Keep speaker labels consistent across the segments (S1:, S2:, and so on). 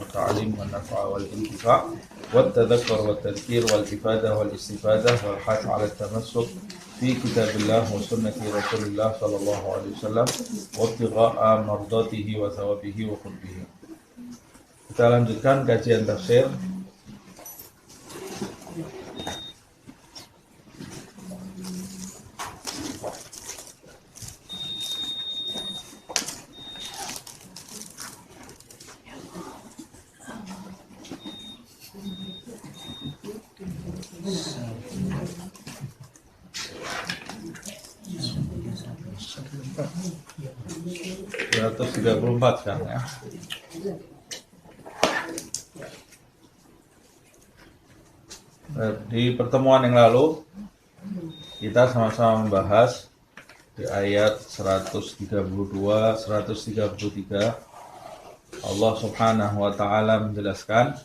S1: والتعليم والنفع والانتفاع والتذكر والتذكير والإفادة والاستفادة والحث على التمسك في كتاب الله وسنة رسول الله صلى الله عليه وسلم وابتغاء مرضاته وثوابه وقربه. Kita lanjutkan kajian tafsir. Seratus 134 sekarang ya. Di pertemuan yang lalu kita sama-sama membahas di ayat 132, 133 Allah Subhanahu wa taala menjelaskan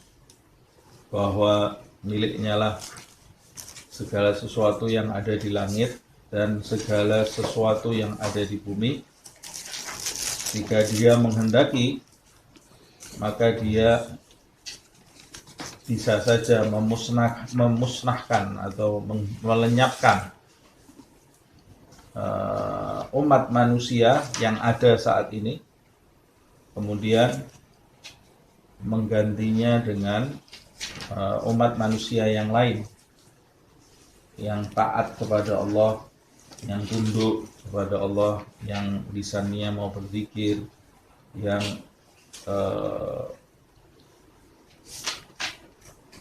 S1: bahwa miliknya lah segala sesuatu yang ada di langit dan segala sesuatu yang ada di bumi. Jika dia menghendaki, maka dia bisa saja memusnahkan atau melenyapkan umat manusia yang ada saat ini, kemudian menggantinya dengan umat manusia yang lain yang taat kepada Allah, yang tunduk kepada Allah, yang lisannya mau berzikir, yang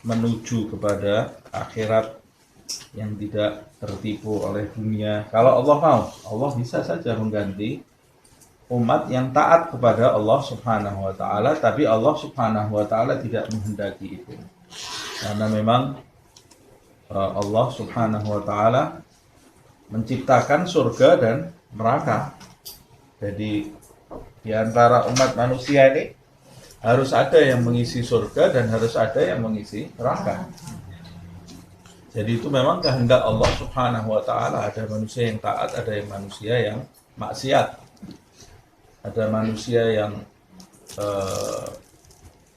S1: menuju kepada akhirat, yang tidak tertipu oleh dunia. Kalau Allah mau, Allah bisa saja mengganti umat yang taat kepada Allah Subhanahu wa taala, tapi Allah Subhanahu wa taala tidak menghendaki itu. Karena memang Allah Subhanahu wa taala menciptakan surga dan neraka. Jadi di antara umat manusia ini harus ada yang mengisi surga dan harus ada yang mengisi neraka. Jadi itu memang kehendak Allah Subhanahu wa taala, ada manusia yang taat, ada yang manusia yang maksiat. Ada manusia yang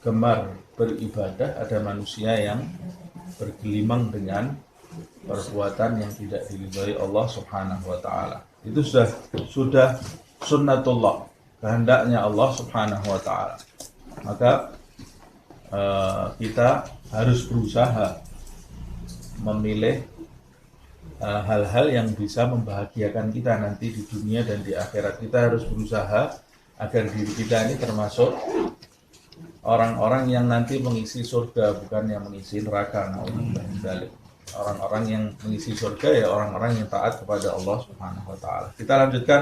S1: gemar beribadah, ada manusia yang bergelimang dengan perbuatan yang tidak diridhai Allah Subhanahu wa taala. Itu sudah sunnatullah, kehendaknya Allah Subhanahu wa taala. Maka kita harus berusaha memilih hal-hal yang bisa membahagiakan kita nanti di dunia dan di akhirat. Kita harus berusaha agar diri kita ini termasuk orang-orang yang nanti mengisi surga, bukan yang mengisi neraka. Orang-orang yang mengisi surga ya orang-orang yang taat kepada Allah Subhanahu wa taala. Kita lanjutkan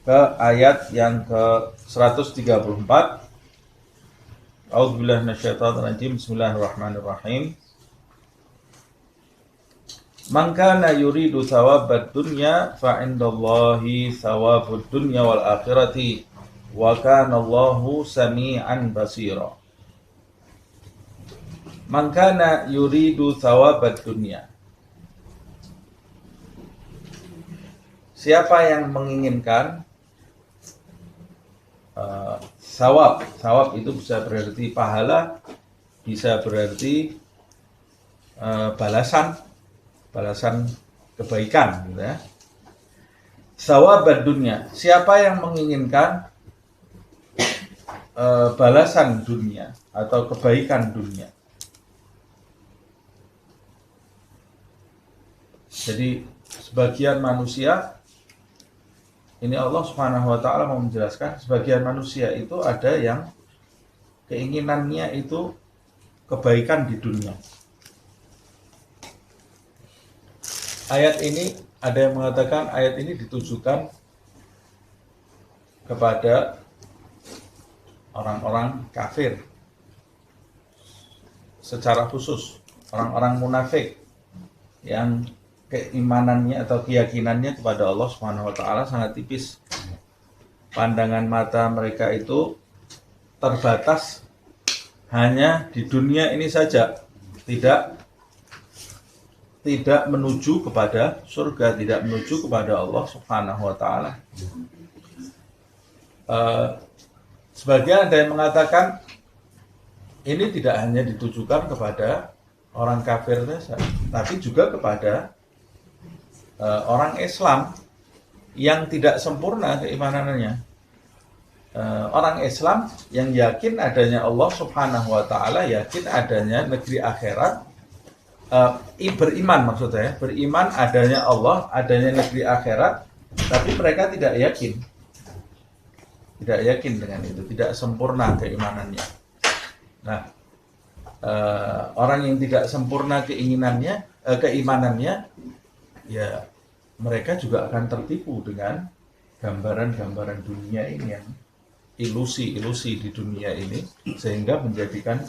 S1: ke ayat yang ke-134. A'udzubillahi minasyaitonir rajim. Bismillahirrahmanirrahim. Man kana yuridu thawabad dunya fa indallahi thawabud dunya wal akhirati wa kana Allahu sami'an basira. Man kana yuridu thawabad dunya. Siapa yang menginginkan thawab. Thawab itu bisa berarti pahala, bisa berarti balasan kebaikan, gitu ya. Thawabad dunya. Siapa yang menginginkan balasan dunia atau kebaikan dunia. Jadi sebagian manusia, ini Allah Subhanahu wa taala mau menjelaskan, sebagian manusia itu ada yang keinginannya itu kebaikan di dunia. Ayat ini ada yang mengatakan ayat ini ditujukan kepada orang-orang kafir secara khusus, orang-orang munafik yang keimanannya atau keyakinannya kepada Allah Subhanahu wa taala sangat tipis. Pandangan mata mereka itu terbatas hanya di dunia ini saja, tidak menuju kepada surga, tidak menuju kepada Allah Subhanahu wa taala. Sebagian ada yang mengatakan ini tidak hanya ditujukan kepada orang kafir saja, tapi juga kepada orang Islam yang tidak sempurna keimanannya. Orang Islam yang yakin adanya Allah Subhanahu wa Ta'ala, yakin adanya negeri akhirat, beriman maksudnya, beriman adanya Allah, adanya negeri akhirat, tapi mereka tidak yakin dengan itu, tidak sempurna keimanannya. Nah, orang yang tidak sempurna keimanannya, ya mereka juga akan tertipu dengan gambaran-gambaran dunia ini, yang ilusi-ilusi di dunia ini, sehingga menjadikan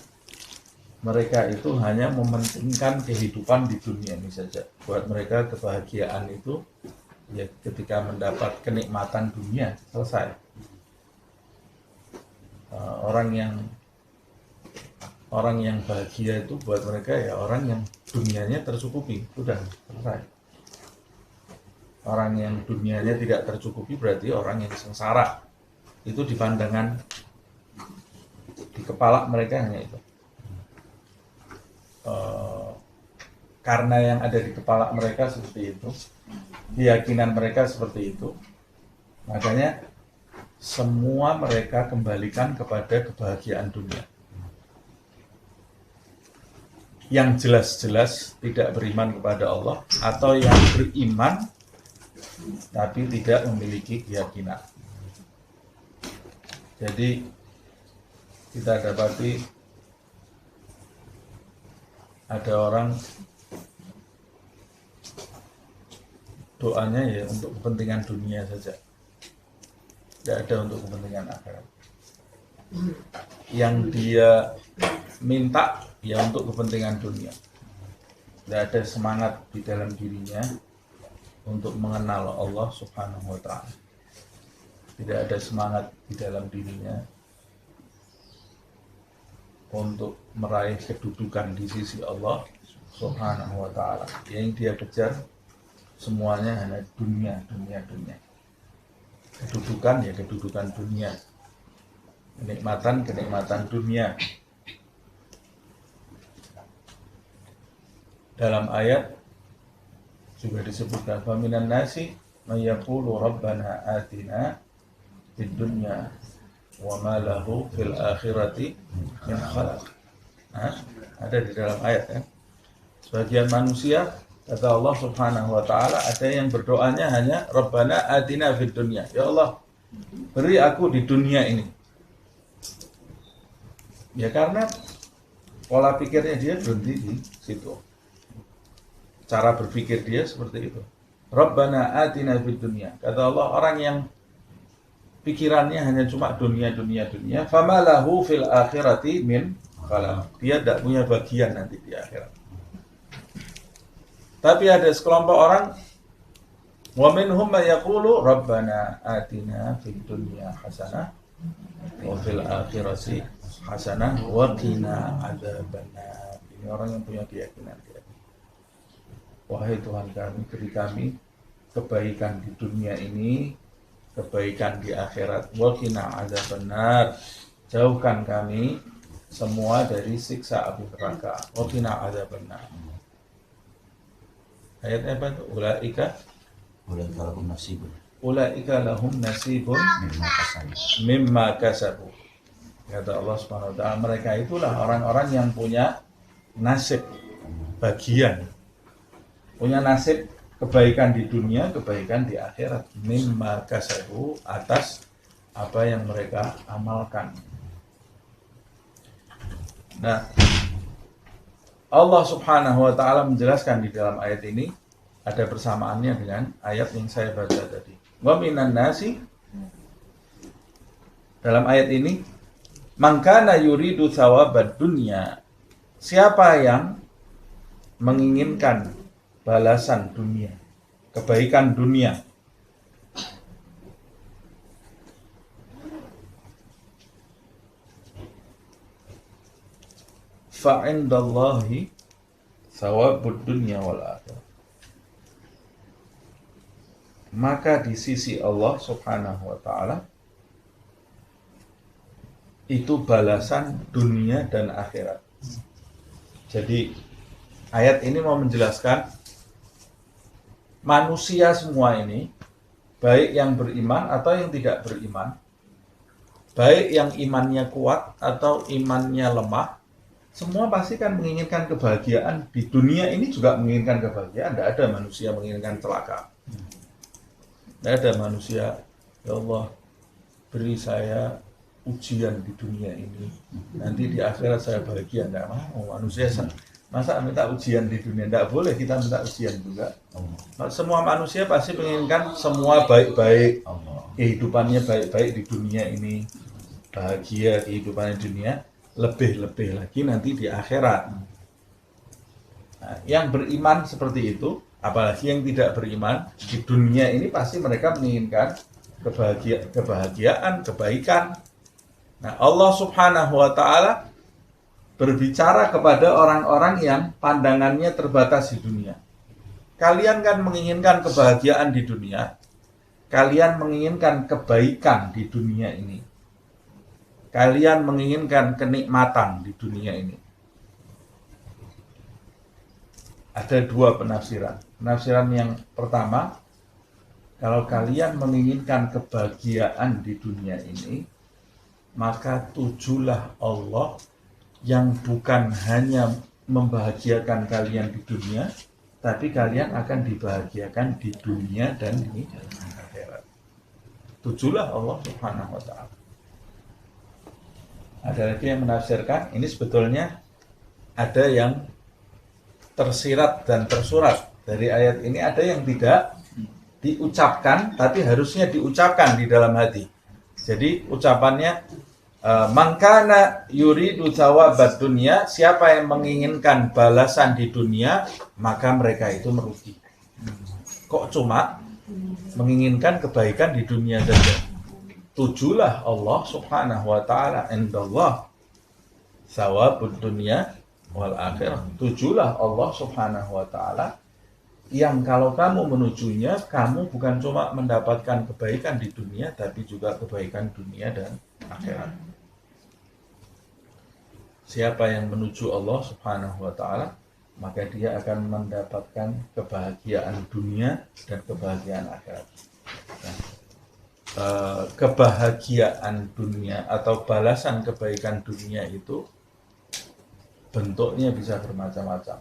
S1: mereka itu hanya mementingkan kehidupan di dunia ini saja. Buat mereka kebahagiaan itu ya ketika mendapat kenikmatan dunia, selesai. Orang yang bahagia itu buat mereka ya orang yang dunianya tercukupi, sudah selesai. Orang yang dunianya tidak tercukupi berarti orang yang sengsara. Itu di pandangan, di kepala mereka hanya itu. Karena yang ada di kepala mereka seperti itu, keyakinan mereka seperti itu, makanya semua mereka kembalikan kepada kebahagiaan dunia. Yang jelas-jelas tidak beriman kepada Allah, atau yang beriman tapi tidak memiliki keyakinan. Jadi kita dapati ada orang doanya ya untuk kepentingan dunia saja, tidak ada untuk kepentingan akhirat. Yang dia minta ya untuk kepentingan dunia, tidak ada semangat di dalam dirinya untuk mengenal Allah Subhanahu wa Ta'ala. Tidak ada semangat di dalam dirinya untuk meraih kedudukan di sisi Allah Subhanahu wa Ta'ala. Yang dia kejar semuanya hanya dunia. Kedudukan ya kedudukan dunia, kenikmatan dunia. Dalam ayat juga disebutkan, faminan nasi may yaqulu rabbana atina fid dunya wa ma lahu fil akhirati min khalaq. Ada di dalam ayat kan. Sebagian manusia, kata Allah Subhanahu wa Ta'ala, ada yang berdoanya hanya rabbana atina fid dunya, ya Allah beri aku di dunia ini. Ya karena pola pikirnya dia berhenti di situ. Cara berpikir dia seperti itu. Rabbana atina fid dunya. Kata Allah, orang yang pikirannya hanya cuma dunia, fama lahu fil akhirati min khalaq. Dia tidak punya bagian nanti di akhirat. Tapi ada sekelompok orang, wa minhum may yaqulu rabbana atina fid dunya hasanah wa fil akhirati hasanah wa qina adzabannar. Ini orang yang punya keyakinan. Wahai Tuhan kami, beri kami kebaikan di dunia ini, kebaikan di akhirat. Wa qina adzabannar. Jauhkan kami semua dari siksa api neraka. Wa qina adzabannar. Ayatnya apa itu? Ulaika lahum nasibun mimma kasabu. Kata Allah Subhanahu wa Ta'ala, mereka itulah orang-orang yang punya nasib, bagian, punya nasib kebaikan di dunia, kebaikan di akhirat. Mimma kasabu, atas apa yang mereka amalkan. Nah, Allah Subhanahu wa Ta'ala menjelaskan di dalam ayat ini, ada persamaannya dengan ayat yang saya baca tadi. Wa minan nasi, dalam ayat ini, man kana yuridu thawabad dunya, siapa yang menginginkan balasan dunia, kebaikan dunia, fa'indallahi thawabud dunya wal akhirah, maka di sisi Allah Subhanahu wa Ta'ala itu balasan dunia dan akhirat. Jadi ayat ini mau menjelaskan manusia semua ini, baik yang beriman atau yang tidak beriman, baik yang imannya kuat atau imannya lemah, semua pasti kan menginginkan kebahagiaan. Di dunia ini juga menginginkan kebahagiaan. Tidak ada manusia menginginkan celaka. Tidak ada manusia, ya Allah, beri saya ujian di dunia ini, nanti di akhirat saya bahagia. Tidak mau manusia. Masa minta ujian di dunia? Tidak boleh kita minta ujian juga. Semua manusia pasti menginginkan semua baik-baik, kehidupannya baik-baik di dunia ini, bahagia kehidupannya di dunia, lebih-lebih lagi nanti di akhirat. Nah, yang beriman seperti itu, apalagi yang tidak beriman, di dunia ini pasti mereka menginginkan kebahagiaan, kebaikan. Nah, Allah Subhanahu wa Ta'ala berbicara kepada orang-orang yang pandangannya terbatas di dunia. Kalian kan menginginkan kebahagiaan di dunia, kalian menginginkan kebaikan di dunia ini, kalian menginginkan kenikmatan di dunia ini. Ada dua penafsiran. Penafsiran yang pertama, kalau kalian menginginkan kebahagiaan di dunia ini, maka tujulah Allah yang bukan hanya membahagiakan kalian di dunia, tapi kalian akan dibahagiakan di dunia dan di akhirat. Tujulah Allah Subhanahu wa Ta'ala. Ada lagi yang menafsirkan, ini sebetulnya ada yang tersirat dan tersurat dari ayat ini, ada yang tidak diucapkan tapi harusnya diucapkan di dalam hati. Jadi ucapannya mangkana yuridu thawabad dunya, siapa yang menginginkan balasan di dunia maka mereka itu merugi. Kok cuma menginginkan kebaikan di dunia saja? Tujulah Allah Subhanahu wa Ta'ala, indallah thawabud dunya wal akhirah. Tujulah Allah Subhanahu wa Ta'ala yang kalau kamu menujunya, kamu bukan cuma mendapatkan kebaikan di dunia, tapi juga kebaikan dunia dan akhirat. Siapa yang menuju Allah Subhanahu wa Ta'ala, maka dia akan mendapatkan kebahagiaan dunia dan kebahagiaan akhirat. Nah, kebahagiaan dunia atau balasan kebaikan dunia itu bentuknya bisa bermacam-macam.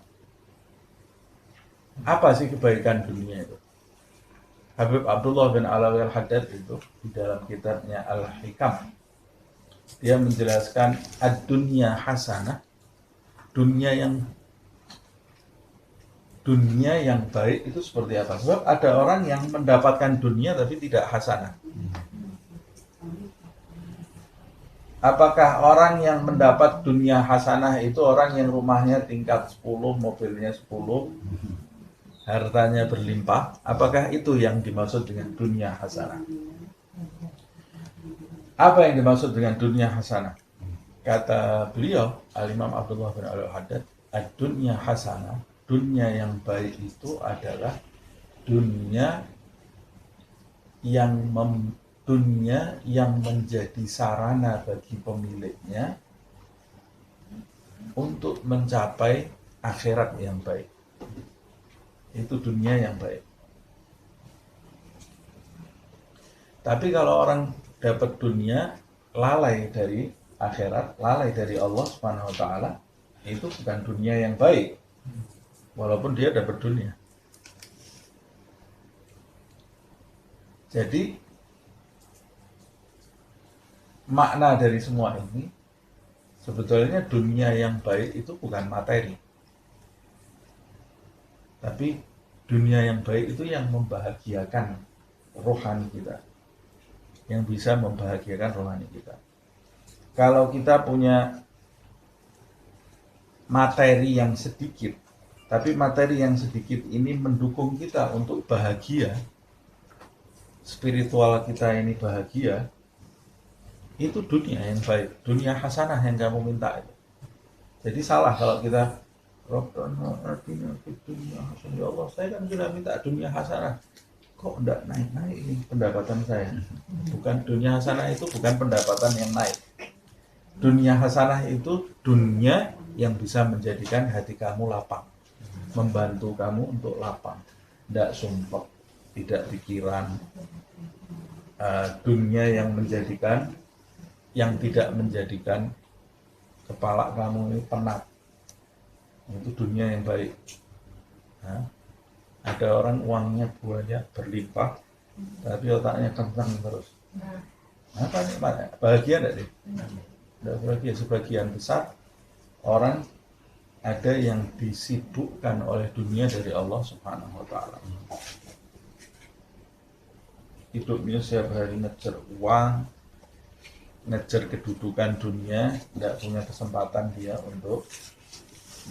S1: Apa sih kebaikan dunia itu? Habib Abdullah bin Alawi al-Haddad itu di dalam kitabnya Al-Hikam, dia menjelaskan ad-dunya hasanah, dunia yang baik itu seperti apa? Sebab ada orang yang mendapatkan dunia tapi tidak hasanah. Apakah orang yang mendapat dunia hasanah itu orang yang rumahnya tingkat 10, mobilnya 10, hartanya berlimpah? Apakah itu yang dimaksud dengan dunia hasanah? Apa yang dimaksud dengan dunia hasanah? Kata beliau, Al-Imam Abdullah bin Al-Haddad, ad-dunya hasanah, dunia yang baik itu adalah dunia yang menjadi sarana bagi pemiliknya untuk mencapai akhirat yang baik. Itu dunia yang baik. Tapi kalau orang dapat dunia, lalai dari akhirat, lalai dari Allah Subhanahu wa Ta'ala, itu bukan dunia yang baik, walaupun dia dapat dunia. Jadi makna dari semua ini, sebetulnya dunia yang baik itu bukan materi, tapi dunia yang baik itu yang membahagiakan rohani kita, yang bisa membahagiakan rohani kita. Kalau kita punya materi yang sedikit, tapi materi yang sedikit ini mendukung kita untuk bahagia, spiritual kita ini bahagia, itu dunia yang baik, dunia hasanah yang kamu minta. Jadi salah kalau kita Rabbana atina fid dunya hasanah. Ya Allah, saya kan sudah minta dunia hasanah, kok enggak naik-naik ini pendapatan saya? Bukan, dunia hasanah itu bukan pendapatan yang naik. Dunia hasanah itu dunia yang bisa menjadikan hati kamu lapang, membantu kamu untuk lapang, tidak sumpah, tidak pikiran. Dunia yang menjadikan, yang tidak menjadikan kepala kamu ini penat. Itu dunia yang baik. Ada orang uangnya banyak berlimpah, tapi otaknya kentang terus. Apa nih, bahagia enggak sih? Tidak bahagia. Sebagian besar orang ada yang disibukkan oleh dunia dari Allah Subhanahu wa Ta'ala. Hidupnya setiap hari ngejar uang, ngejar kedudukan dunia, tidak punya kesempatan dia untuk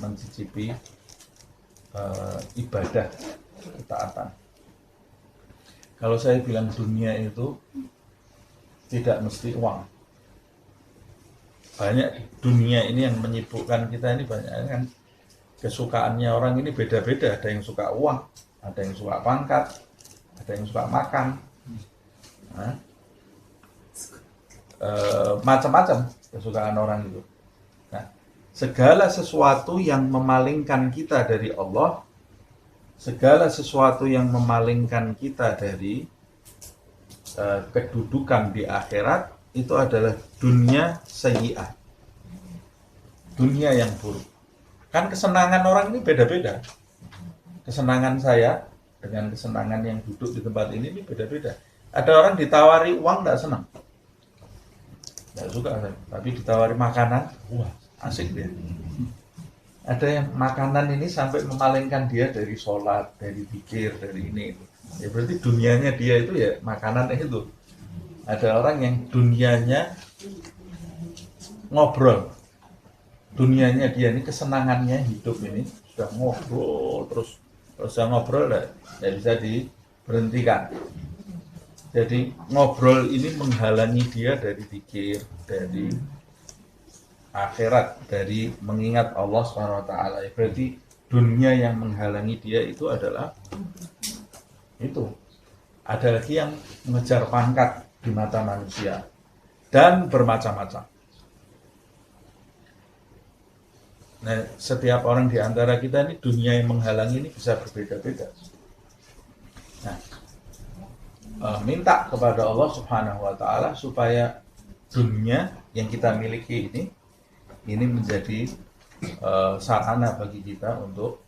S1: mencicipi ibadah, ketaatan. Kalau saya bilang dunia itu tidak mesti uang. Banyak dunia ini yang menyibukkan kita ini, banyak kan kesukaannya orang ini beda-beda. Ada yang suka uang, ada yang suka pangkat, ada yang suka makan, macam-macam kesukaan orang itu. Nah, segala sesuatu yang memalingkan kita dari Allah, segala sesuatu yang memalingkan kita dari kedudukan di akhirat, itu adalah dunia sayyi'ah, dunia yang buruk. Kan kesenangan orang ini beda-beda. Kesenangan saya dengan kesenangan yang duduk di tempat ini beda-beda. Ada orang ditawari uang tidak senang, tidak suka saya. Tapi ditawari makanan, wah asik dia. Ada yang makanan ini sampai memalingkan dia dari sholat, dari pikir, dari ini. Ya berarti dunianya dia itu ya makanan itu. Ada orang yang dunianya ngobrol, dunianya dia ini, kesenangannya hidup ini sudah ngobrol terus ngobrol, tidak bisa diberhentikan. Jadi ngobrol ini menghalangi dia dari pikir, dari akhirat, dari mengingat Allah SWT. Berarti dunia yang menghalangi dia itu adalah itu. Ada lagi yang mengejar pangkat di mata manusia dan bermacam-macam. Nah, setiap orang di antara kita ini, dunia yang menghalangi ini bisa berbeda-beda. Nah, minta kepada Allah Subhanahu wa Ta'ala supaya dunia yang kita miliki ini menjadi sarana bagi kita untuk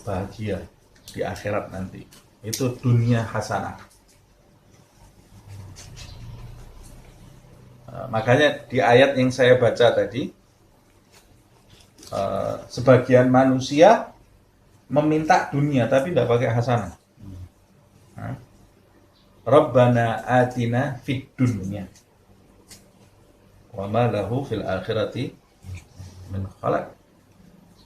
S1: bahagia di akhirat nanti. Itu dunia hasanah. Makanya di ayat yang saya baca tadi, sebagian manusia meminta dunia tapi tidak pakai hasanah. Rabbana atina fid dunya wa ma lahu fil akhirati min khalaq.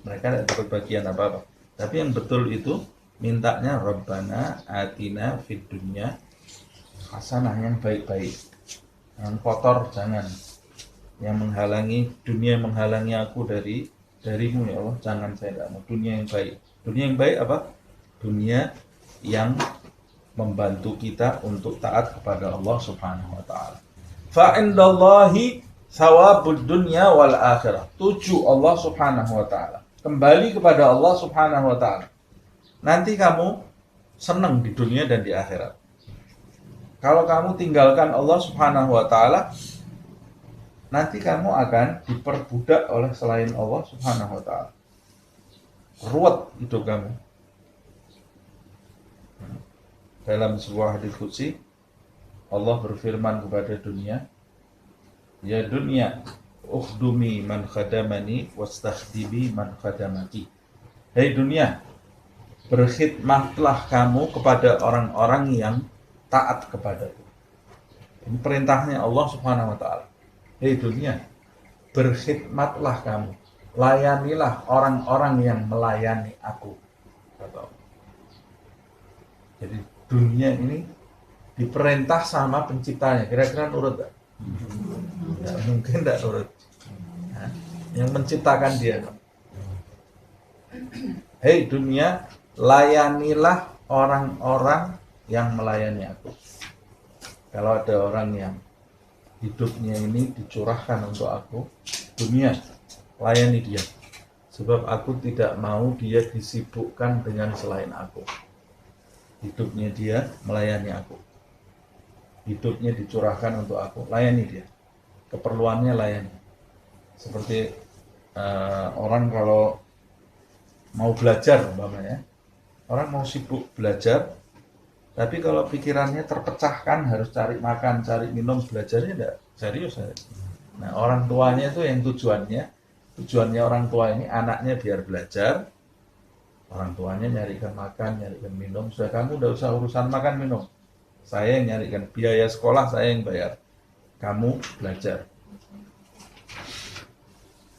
S1: Mereka tidak dapat bagian apa-apa. Tapi yang betul itu mintanya Rabbana atina fid dunya hasanah, yang baik-baik. Yang kotor jangan. Yang menghalangi dunia, yang menghalangi aku darimu ya Allah, jangan, saya tidak mau. Dunia yang baik. Dunia yang baik apa? Dunia yang membantu kita untuk taat kepada Allah Subhanahu wa Ta'ala. Fa indallahi thawabud dunya wal akhirah. Tuju Allah Subhanahu wa Ta'ala. Kembali kepada Allah Subhanahu wa Ta'ala. Nanti kamu senang di dunia dan di akhirat. Kalau kamu tinggalkan Allah Subhanahu wa Ta'ala, nanti kamu akan diperbudak oleh selain Allah Subhanahu wa Ta'ala. Ruwet hidup kamu. Dalam sebuah hadis qudsi, Allah berfirman kepada dunia, ya dunia, ukhdumi man khadamani wastakhdimi man khadamaki. Hei dunia, berkhidmatlah kamu kepada orang-orang yang taat kepadaku. Ini perintahnya Allah Subhanahu wa Ta'ala. Hei dunia, berkhidmatlah kamu, layanilah orang-orang yang melayani aku. Jadi dunia ini diperintah sama penciptanya. Kira-kira nurut tak? Tidak mungkin tidak nurut. Nah, yang menciptakan dia. Hei dunia, layanilah orang-orang yang melayani aku. Kalau ada orang yang hidupnya ini dicurahkan untuk aku, dunia, layani dia. Sebab aku tidak mau dia disibukkan dengan selain aku. Hidupnya dia melayani aku. Hidupnya dicurahkan untuk aku, layani dia. Keperluannya layani. Seperti orang kalau mau belajar umpamanya, orang mau sibuk belajar, tapi kalau pikirannya terpecahkan harus cari makan, cari minum, belajarnya enggak serius. Nah, orang tuanya itu yang tujuannya orang tua ini anaknya biar belajar, orang tuanya nyarikan makan, nyarikan minum, sudah kamu enggak usah urusan makan minum, saya yang nyarikan, biaya sekolah saya yang bayar, kamu belajar.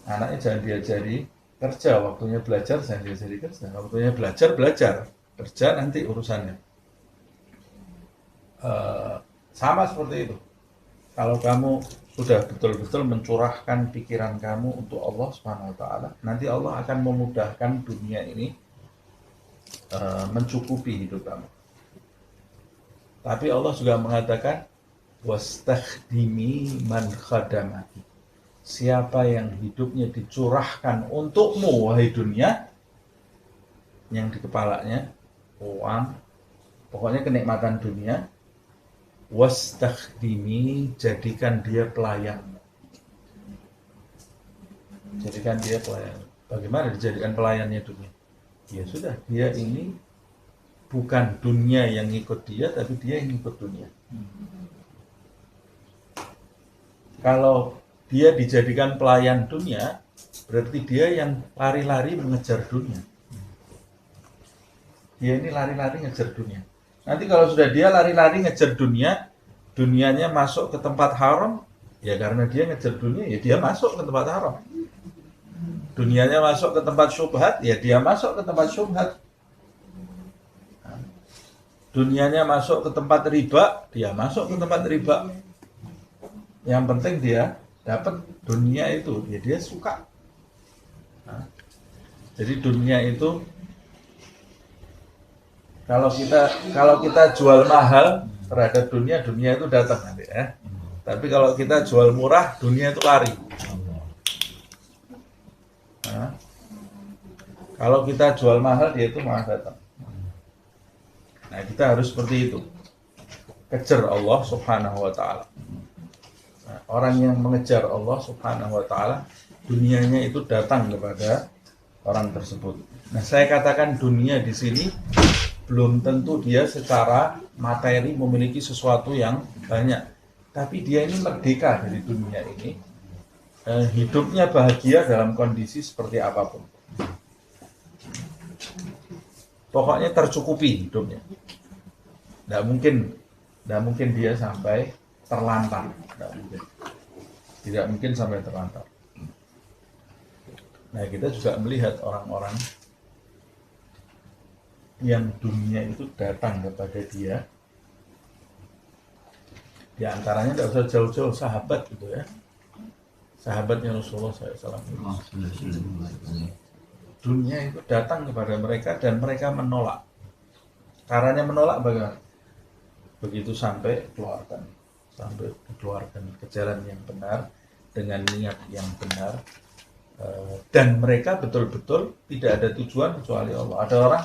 S1: Anaknya jangan diajari kerja, waktunya belajar jangan diajari kerja, waktunya belajar, kerja nanti urusannya. Sama seperti itu. Kalau kamu sudah betul-betul mencurahkan pikiran kamu untuk Allah Subhanahu wa taala, nanti Allah akan memudahkan dunia ini mencukupi hidup kamu. Tapi Allah juga mengatakan wastakhdimi man khadamaki. Siapa yang hidupnya dicurahkan untukmu wahai dunia, yang di kepalanya uang, pokoknya kenikmatan dunia, wastakhdimi, jadikan dia pelayan. Jadikan dia pelayan. Bagaimana dijadikan pelayannya dunia? Ya sudah, dia ini bukan dunia yang ikut dia, tapi dia yang ikut dunia. Kalau dia dijadikan pelayan dunia, berarti dia yang lari-lari mengejar dunia. Dia ini lari-lari ngejar dunia. Nanti kalau sudah dia lari-lari ngejar dunia, dunianya masuk ke tempat haram, ya karena dia ngejar dunia, ya dia masuk ke tempat haram. Dunianya masuk ke tempat syubhat, ya dia masuk ke tempat syubhat. Dunianya masuk ke tempat riba, dia masuk ke tempat riba. Yang penting dia dapat dunia itu, ya dia suka. Jadi dunia itu kalau kita jual mahal terhadap dunia itu datang nanti ya. Tapi kalau kita jual murah, dunia itu lari. Kalau kita jual mahal, dia itu malah datang. Nah, kita harus seperti itu. Kejar Allah Subhanahu wa taala. Nah, orang yang mengejar Allah Subhanahu wa taala, dunianya itu datang kepada orang tersebut. Nah, saya katakan dunia di sini belum tentu dia secara materi memiliki sesuatu yang banyak, tapi dia ini merdeka dari dunia ini, hidupnya bahagia dalam kondisi seperti apapun. Pokoknya tercukupi hidupnya. Tidak mungkin dia sampai terlantar. Tidak mungkin sampai terlantar. Nah, kita juga melihat orang-orang yang dunia itu datang kepada dia. Di antaranya tidak usah jauh-jauh, sahabat gitu ya. Sahabatnya Rasulullah SAW. Dunia itu datang kepada mereka dan mereka menolak. Caranya menolak bagaimana? Begitu sampai dikeluarkan ke jalan yang benar dengan niat yang benar, dan mereka betul-betul tidak ada tujuan kecuali Allah. Ada orang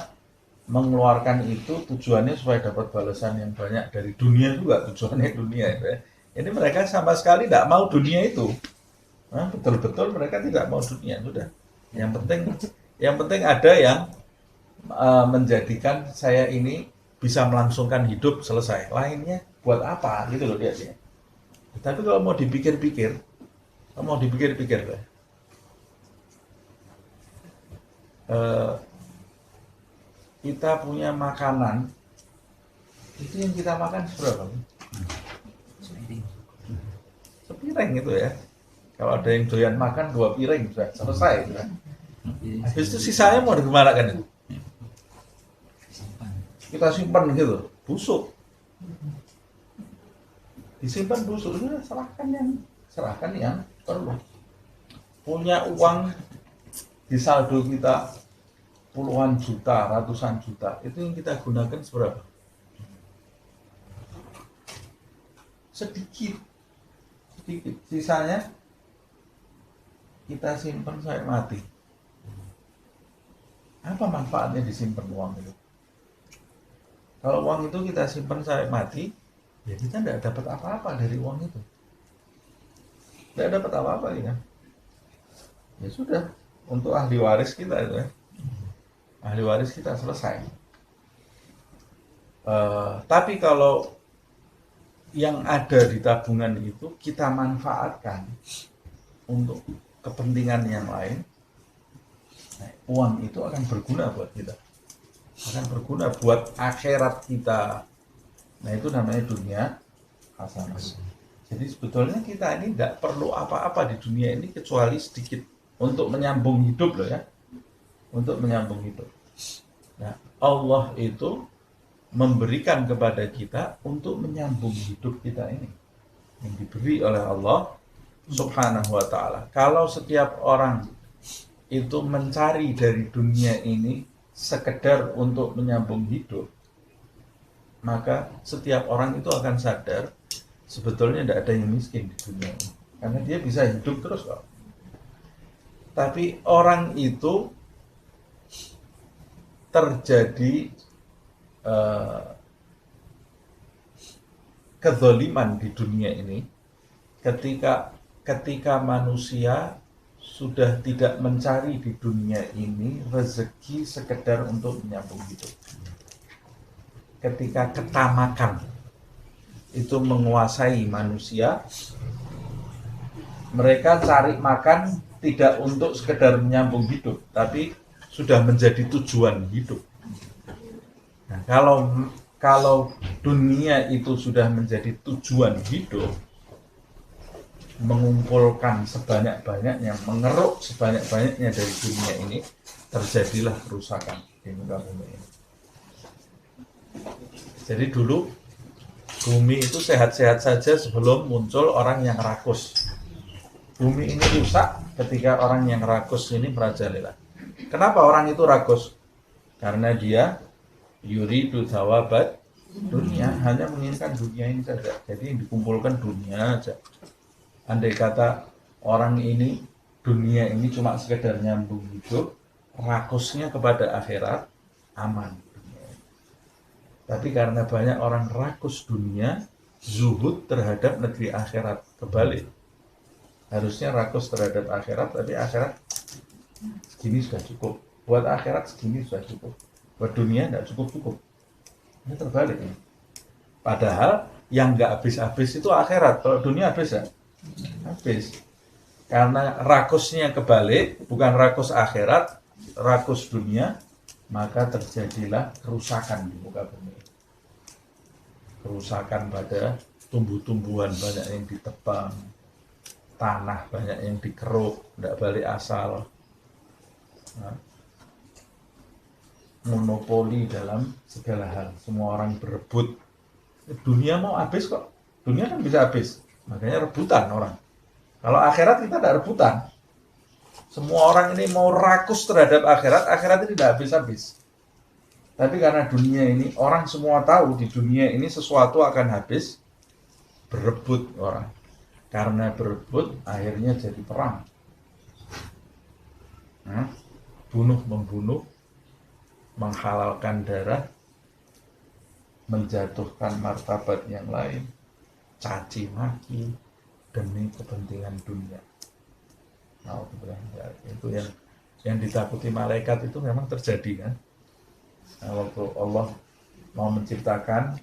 S1: mengeluarkan itu tujuannya supaya dapat balasan yang banyak dari dunia juga, tujuannya dunia itu ya. Ini mereka sama sekali tidak mau dunia itu. Betul-betul mereka tidak mau dunia, sudah. Yang penting ada yang menjadikan saya ini bisa melangsungkan hidup selesai. Lainnya buat apa gitu loh dia. Tapi kalau mau dipikir-pikir lah. Kita punya makanan, itu yang kita makan seberapa? Sepiring itu ya. Kalau ada yang doyan makan 2 piring sudah selesai. Sudah. Habis itu sisanya mau dikemanakan itu? Kita simpan gitu, busuk. Disimpan busuk, sudah serahkan yang perlu. Punya uang di saldo kita puluhan juta, ratusan juta, itu yang kita gunakan seberapa? Sedikit. sedikit, sisanya kita simpan sampai mati. Apa manfaatnya disimpan uang itu? Kalau uang itu kita simpan sampai mati, ya kita tidak dapat apa-apa dari uang itu. Tidak dapat apa-apa ya. Ya sudah, untuk ahli waris kita itu ya. Ahli waris kita selesai. Tapi kalau yang ada di tabungan itu kita manfaatkan untuk kepentingan yang lain, nah, uang itu akan berguna buat kita, akan berguna buat akhirat kita. Nah itu namanya dunia hasanah. Jadi sebetulnya kita ini tidak perlu apa-apa di dunia ini kecuali sedikit untuk menyambung hidup loh ya, untuk menyambung hidup. Nah Allah itu memberikan kepada kita untuk menyambung hidup kita ini yang diberi oleh Allah Subhanahu wa ta'ala. Kalau setiap orang itu mencari dari dunia ini sekedar untuk menyambung hidup, maka setiap orang itu akan sadar sebetulnya tidak ada yang miskin di dunia ini, karena dia bisa hidup terus kok. Tapi orang itu terjadi kezaliman di dunia ini ketika manusia sudah tidak mencari di dunia ini rezeki sekedar untuk menyambung hidup. Ketika ketamakan itu menguasai manusia, mereka cari makan tidak untuk sekedar menyambung hidup, tapi sudah menjadi tujuan hidup. Nah, kalau dunia itu sudah menjadi tujuan hidup, mengumpulkan sebanyak-banyaknya, mengeruk sebanyak-banyaknya dari dunia ini, terjadilah kerusakan di muka bumi ini. Jadi dulu bumi itu sehat-sehat saja sebelum muncul orang yang rakus. Bumi ini rusak ketika orang yang rakus ini merajalela. Kenapa orang itu rakus? Karena dia yuridu thawabat dunia, hanya menginginkan dunia ini saja. Jadi yang dikumpulkan dunia aja. Andai kata orang ini dunia ini cuma sekedar nyambung hidup, rakusnya kepada akhirat aman. Tapi karena banyak orang rakus dunia, zuhud terhadap negeri akhirat, kebalik. Harusnya rakus terhadap akhirat, tapi akhirat segini sudah cukup. Buat akhirat segini sudah cukup. Buat dunia tidak cukup-cukup. Ini terbalik. Padahal yang nggak habis-habis itu akhirat. Kalau dunia habis ya? Habis. Karena rakusnya kebalik, bukan rakus akhirat, rakus dunia, maka terjadilah kerusakan di muka bumi. Kerusakan pada tumbuh-tumbuhan banyak yang ditebang, tanah banyak yang dikeruk, tidak balik asal. Nah, monopoli dalam segala hal, semua orang berebut. Dunia mau habis kok, dunia kan bisa habis, makanya rebutan orang. Kalau akhirat kita tidak rebutan. Semua orang ini mau rakus terhadap akhirat, akhirat ini tidak habis-habis. Tapi karena dunia ini, orang semua tahu di dunia ini sesuatu akan habis, berebut orang. Karena berebut, akhirnya jadi perang. Bunuh-membunuh, menghalalkan darah, menjatuhkan martabat yang lain, caci maki demi kepentingan dunia. Nah, itu yang ditakuti malaikat itu memang terjadi kan. Nah, waktu Allah mau menciptakan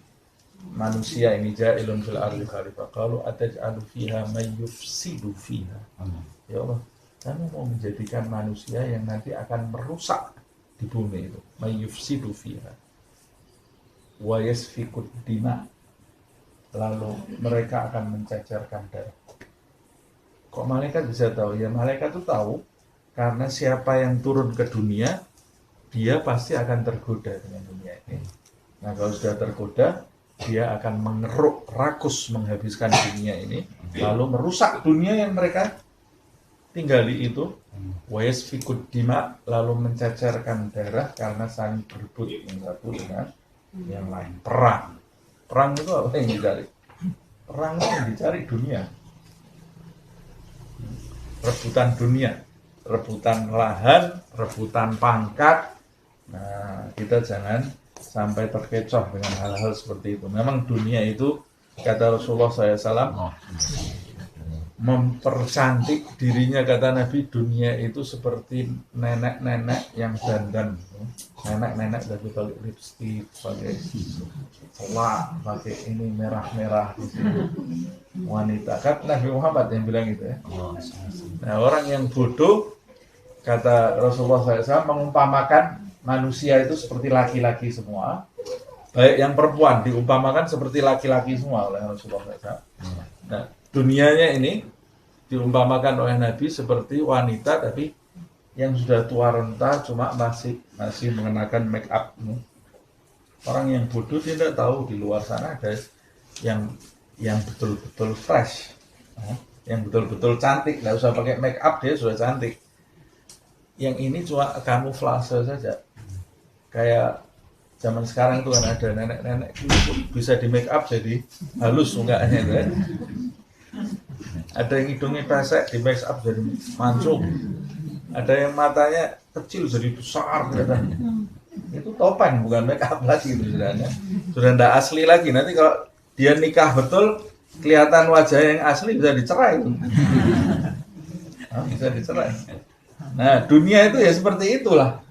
S1: manusia ini ja'ilun fil ardi khalifah, qalu ataj'alu fiha may yufsidu fiha. Ya Allah, kamu mau menjadikan manusia yang nanti akan merusak di bumi itu, may yufsidu fiha wa yasfikud dima, lalu mereka akan mencecerkan darah. Kok malaikat bisa tahu? Ya malaikat itu tahu karena siapa yang turun ke dunia, dia pasti akan tergoda dengan dunia ini. Nah kalau sudah tergoda, dia akan mengeruk, rakus, menghabiskan dunia ini, lalu merusak dunia yang mereka tinggali itu. Wa yasfikud dima, lalu mencecerkan darah karena saling berebut yang satu dengan yang lain. Perang itu apa yang dicari? Perang itu yang dicari dunia. rebutan dunia, rebutan lahan, rebutan pangkat. Nah, kita jangan sampai terkecoh dengan hal-hal seperti itu. Memang dunia itu, kata Rasulullah SAW, mempercantik dirinya, kata Nabi, dunia itu seperti nenek-nenek yang dandan. Nenek-nenek dari pakai lipstick, pakai celak, pakai ini merah-merah di sini. Wanita, kan Nabi Muhammad yang bilang gitu ya. Nah, orang yang bodoh, kata Rasulullah SAW, mengumpamakan manusia itu seperti laki-laki semua, baik yang perempuan diumpamakan seperti laki-laki semua oleh Rasulullah SAW. Nah, dunianya ini diumpamakan oleh Nabi seperti wanita, tapi yang sudah tua renta, cuma masih mengenakan make up. Orang yang bodoh dia tidak tahu di luar sana ada yang betul-betul fresh, yang betul-betul cantik, nggak usah pakai make up dia sudah cantik. Yang ini cuma kamuflase saja. Kayak zaman sekarang itu kan ada nenek-nenek bisa di make up jadi halus mukanya kan. Ada yang hidungnya pesek di make up jadi mancung. Ada yang matanya kecil jadi besar kan. Itu topeng bukan make up lagi itu sebenarnya. Sudah tidak asli lagi. Nanti kalau dia nikah betul kelihatan wajah yang asli bisa dicerai itu. Bisa dicerai. Nah, dunia itu ya seperti itulah.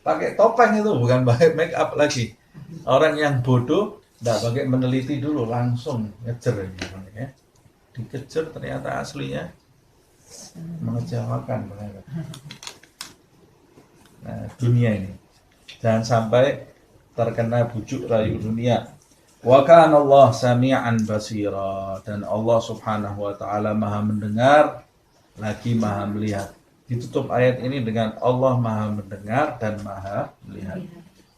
S1: Pakai topeng itu bukan pakai make up lagi. Orang yang bodoh tidak pakai meneliti dulu, langsung ngejar ya. Dikejar ternyata aslinya mengecewakan. Nah, dunia ini jangan sampai terkena bujuk rayu dunia. Wa kana Allah sami'an basira, dan Allah Subhanahu wa taala Maha mendengar lagi Maha melihat. Ditutup ayat ini dengan Allah Maha mendengar dan Maha melihat.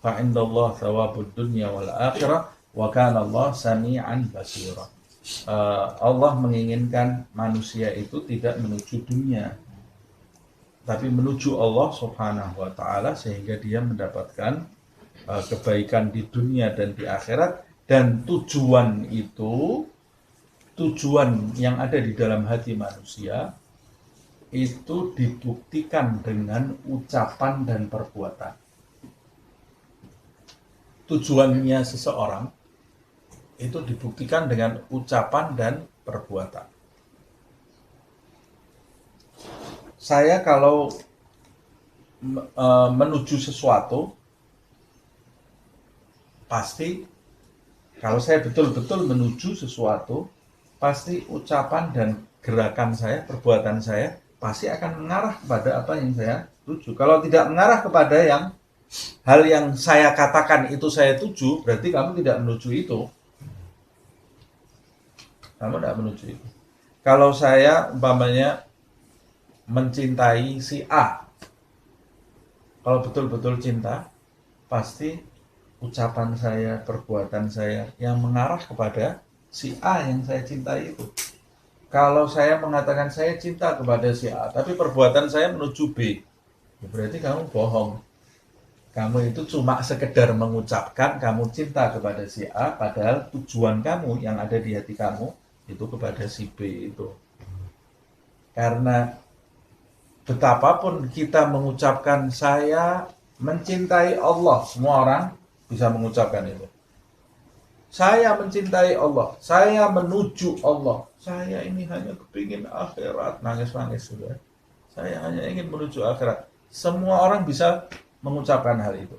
S1: Fa indallah thawabud dunya wal akhirah wa kana Allah sami'an basira. Allah menginginkan manusia itu tidak menuju dunia, tapi menuju Allah Subhanahu wa taala sehingga dia mendapatkan kebaikan di dunia dan di akhirat. Dan tujuan itu, tujuan yang ada di dalam hati manusia itu dibuktikan dengan ucapan dan perbuatan. Tujuannya seseorang itu dibuktikan dengan ucapan dan perbuatan. Saya kalau menuju sesuatu, pasti kalau saya betul-betul menuju sesuatu, pasti ucapan dan gerakan saya, perbuatan saya pasti akan mengarah kepada apa yang saya tuju. Kalau tidak mengarah kepada hal yang saya katakan itu saya tuju, berarti kamu tidak menuju itu. Kamu tidak menuju itu. Kalau saya umpamanya mencintai si A, kalau betul-betul cinta, pasti ucapan saya, perbuatan saya yang mengarah kepada si A yang saya cintai itu. Kalau saya mengatakan saya cinta kepada si A, tapi perbuatan saya menuju B, ya berarti kamu bohong. Kamu itu cuma sekedar mengucapkan kamu cinta kepada si A, padahal tujuan kamu yang ada di hati kamu itu kepada si B itu. Karena betapapun kita mengucapkan saya mencintai Allah, semua orang bisa mengucapkan itu. Saya mencintai Allah, saya menuju Allah, saya ini hanya kepingin akhirat, nangis-nangis sudah. Saya hanya ingin menuju akhirat. Semua orang bisa mengucapkan hal itu.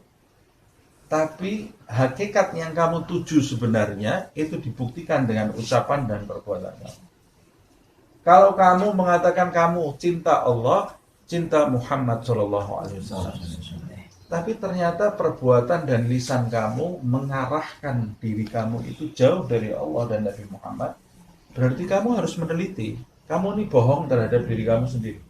S1: Tapi hakikat yang kamu tuju sebenarnya itu dibuktikan dengan ucapan dan perbuatan kamu. Kalau kamu mengatakan kamu cinta Allah, cinta Muhammad SAW, tapi ternyata perbuatan dan lisan kamu mengarahkan diri kamu itu jauh dari Allah dan Nabi Muhammad, berarti kamu harus meneliti. Kamu ini bohong terhadap diri kamu sendiri.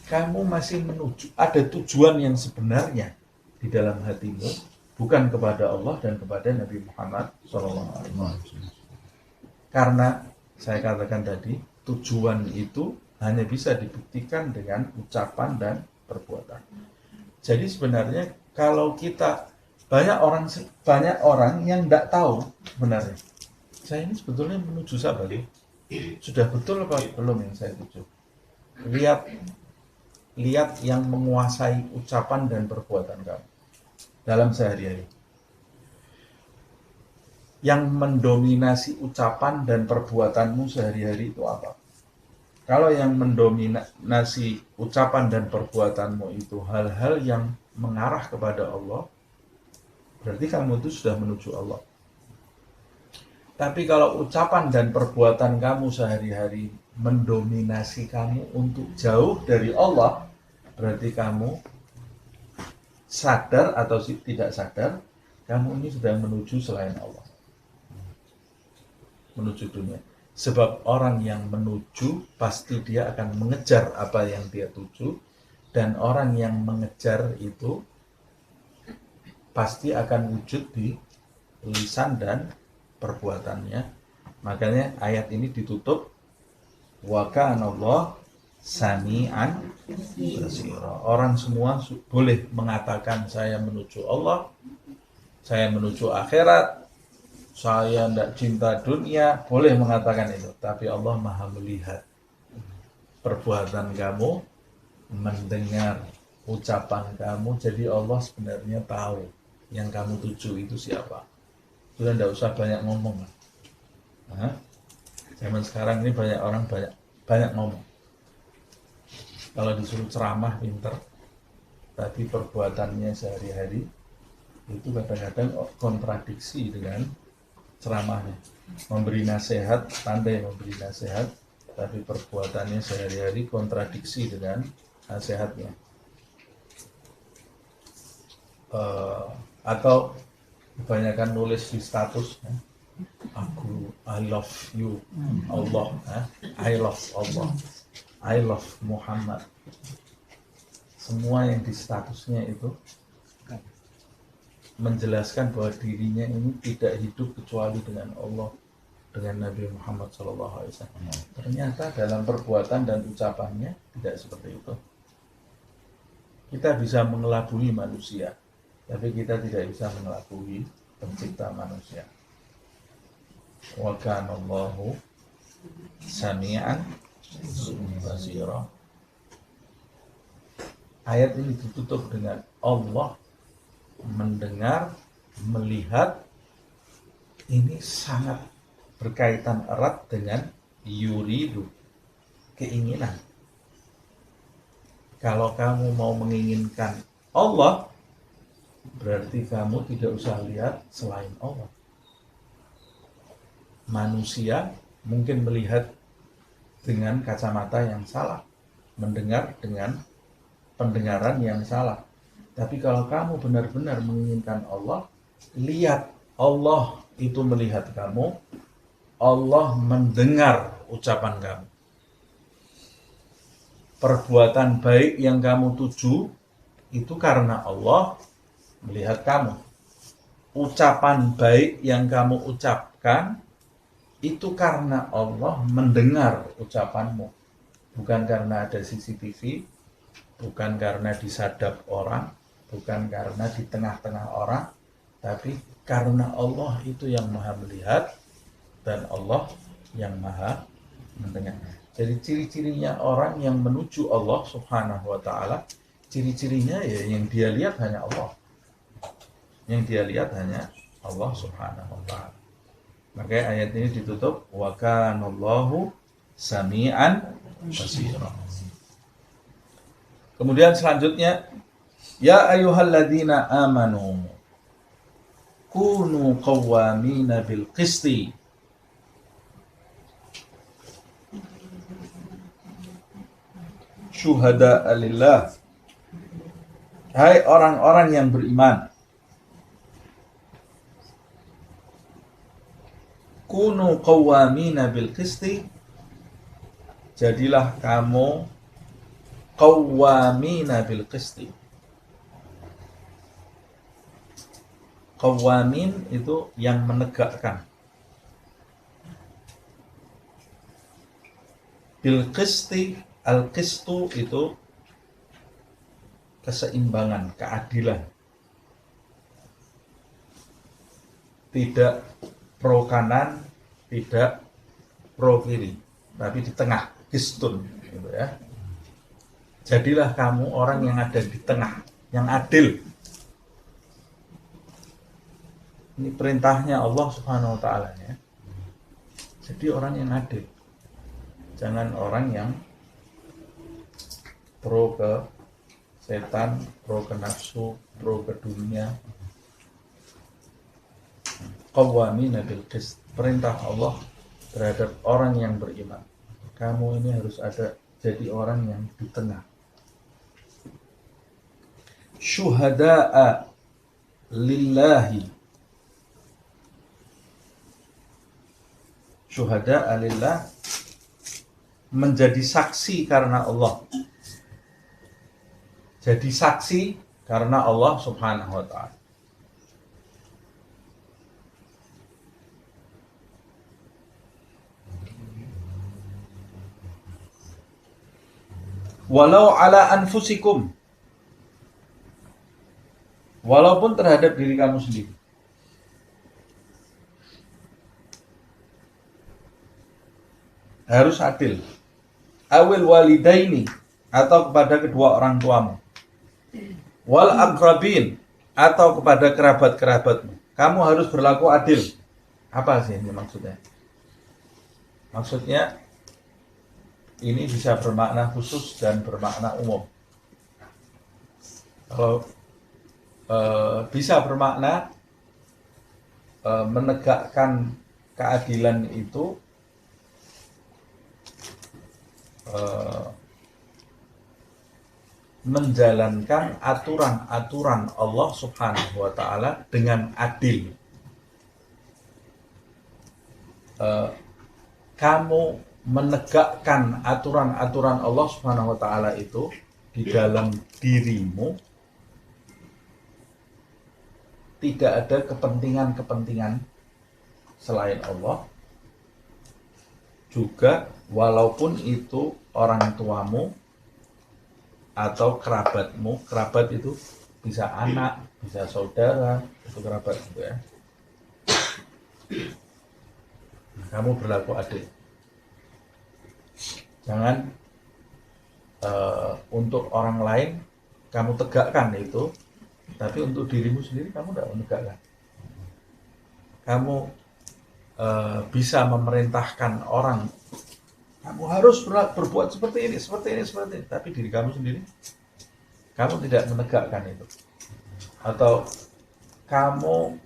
S1: Kamu masih menuju, ada tujuan yang sebenarnya di dalam hatimu, bukan kepada Allah dan kepada Nabi Muhammad SAW. Karena saya katakan tadi, tujuan itu hanya bisa dibuktikan dengan ucapan dan perbuatan. Jadi sebenarnya kalau kita banyak orang yang tidak tahu sebenarnya saya ini sebetulnya menuju siapa sih? Sudah betul apa belum yang saya tuju? lihat yang menguasai ucapan dan perbuatan kamu dalam sehari-hari. Yang mendominasi ucapan dan perbuatanmu sehari-hari itu apa? Kalau yang mendominasi ucapan dan perbuatanmu itu hal-hal yang mengarah kepada Allah, berarti kamu itu sudah menuju Allah. Tapi kalau ucapan dan perbuatan kamu sehari-hari mendominasi kamu untuk jauh dari Allah, berarti kamu sadar atau tidak sadar, kamu ini sudah menuju selain Allah. Menuju dunia. Sebab orang yang menuju pasti dia akan mengejar apa yang dia tuju, dan orang yang mengejar itu pasti akan wujud di lisan dan perbuatannya. Makanya ayat ini ditutup wa kana Allah sami'an basira. Orang semua boleh mengatakan saya menuju Allah, saya menuju akhirat, saya tidak cinta dunia, boleh mengatakan itu. Tapi Allah maha melihat perbuatan kamu, mendengar ucapan kamu. Jadi Allah sebenarnya tahu yang kamu tuju itu siapa. Sudah tidak usah banyak ngomong. Zaman sekarang ini banyak orang banyak ngomong. Kalau disuruh ceramah pinter, tapi perbuatannya sehari-hari itu kadang-kadang kontradiksi dengan ceramahnya. Memberi nasihat, pandai memberi nasihat, tapi perbuatannya sehari-hari kontradiksi dengan nasihatnya. Atau kebanyakan nulis di status, aku I love you Allah, I love Allah, I love Muhammad. Semua yang di statusnya itu menjelaskan bahwa dirinya ini tidak hidup kecuali dengan Allah, dengan Nabi Muhammad SAW. Ternyata dalam perbuatan dan ucapannya tidak seperti itu. Kita bisa mengelabui manusia, tapi kita tidak bisa mengelabui pencipta manusia. Wa kana Allahu sami'an basira. Ayat ini ditutup dengan Allah mendengar, melihat. Ini sangat berkaitan erat dengan yuridu, keinginan. Kalau kamu mau menginginkan Allah, berarti kamu tidak usah lihat selain Allah. Manusia mungkin melihat dengan kacamata yang salah, mendengar dengan pendengaran yang salah. Tapi kalau kamu benar-benar menginginkan Allah, lihat Allah itu melihat kamu, Allah mendengar ucapan kamu. Perbuatan baik yang kamu tuju itu karena Allah melihat kamu. Ucapan baik yang kamu ucapkan itu karena Allah mendengar ucapanmu. Bukan karena ada CCTV, bukan karena disadap orang, bukan karena di tengah-tengah orang, tapi karena Allah itu yang maha melihat dan Allah yang maha mendengar. Jadi ciri-cirinya orang yang menuju Allah Subhanahu wa ta'ala, ciri-cirinya ya yang dia lihat hanya Allah. Yang dia lihat hanya Allah Subhanahu wa ta'ala. Makanya ayat ini ditutup wa kana Allahu sami'an basira. Kemudian selanjutnya, ya ayyuhalladzina amanu kunu qawwamina bil qisti. Syuhada'a lillah. Hai orang-orang yang beriman, kunu qawwamina bil qisti, jadilah kamu qawwamina bil qisti. Qawwamin itu yang menegakkan. Bil qisti, al-qistu itu keseimbangan, keadilan. Tidak pro kanan, tidak pro kiri, tapi di tengah, qistun gitu ya. Jadilah kamu orang yang ada di tengah, yang adil. Ini perintahnya Allah Subhanahu wa taala ya. Jadi orang yang adil. Jangan orang yang pro ke setan, pro ke nafsu, pro ke dunia. Qawwamina bil qist. Perintah Allah terhadap orang yang beriman. Kamu ini harus ada jadi orang yang di tengah. Syuhada'a lillahi. Syuhada'a lillah, menjadi saksi karena Allah. Jadi saksi karena Allah Subhanahu wa ta'ala. Walau ala anfusikum, walaupun terhadap diri kamu sendiri. Harus adil. Awil walidaini, atau kepada kedua orang tuamu. Wal aqrabin, atau kepada kerabat-kerabatmu. Kamu harus berlaku adil. Apa sih ini maksudnya? Maksudnya ini bisa bermakna khusus dan bermakna umum. Kalau bisa bermakna menegakkan keadilan itu menjalankan aturan-aturan Allah Subhanahu wa ta'ala dengan adil. Kamu menegakkan aturan-aturan Allah Subhanahu wa ta'ala itu di dalam dirimu, tidak ada kepentingan-kepentingan selain Allah. Juga walaupun itu orang tuamu atau kerabatmu. Kerabat itu bisa anak, bisa saudara, itu kerabat gitu ya. Kamu berlaku adil. Jangan untuk orang lain kamu tegakkan itu, tapi untuk dirimu sendiri kamu tidak menegakkan. Kamu bisa memerintahkan orang, kamu harus berbuat seperti ini, tapi diri kamu sendiri kamu tidak menegakkan itu. Atau kamu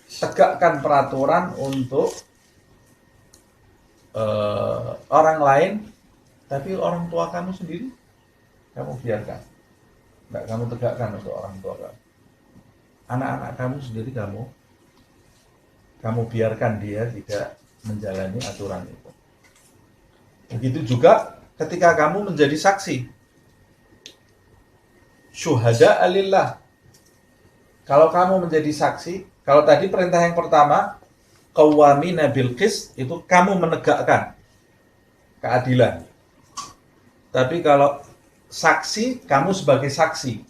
S1: tegakkan peraturan untuk orang lain, tapi orang tua kamu sendiri kamu biarkan, tidak kamu tegakkan untuk orang tua kamu. Anak-anak kamu sendiri kamu biarkan dia tidak menjalani aturan itu. Begitu juga ketika kamu menjadi saksi. Syuhada alillah. Kalau kamu menjadi saksi, kalau tadi perintah yang pertama qawwamina bil qist, itu kamu menegakkan keadilan. Tapi kalau saksi, kamu sebagai saksi.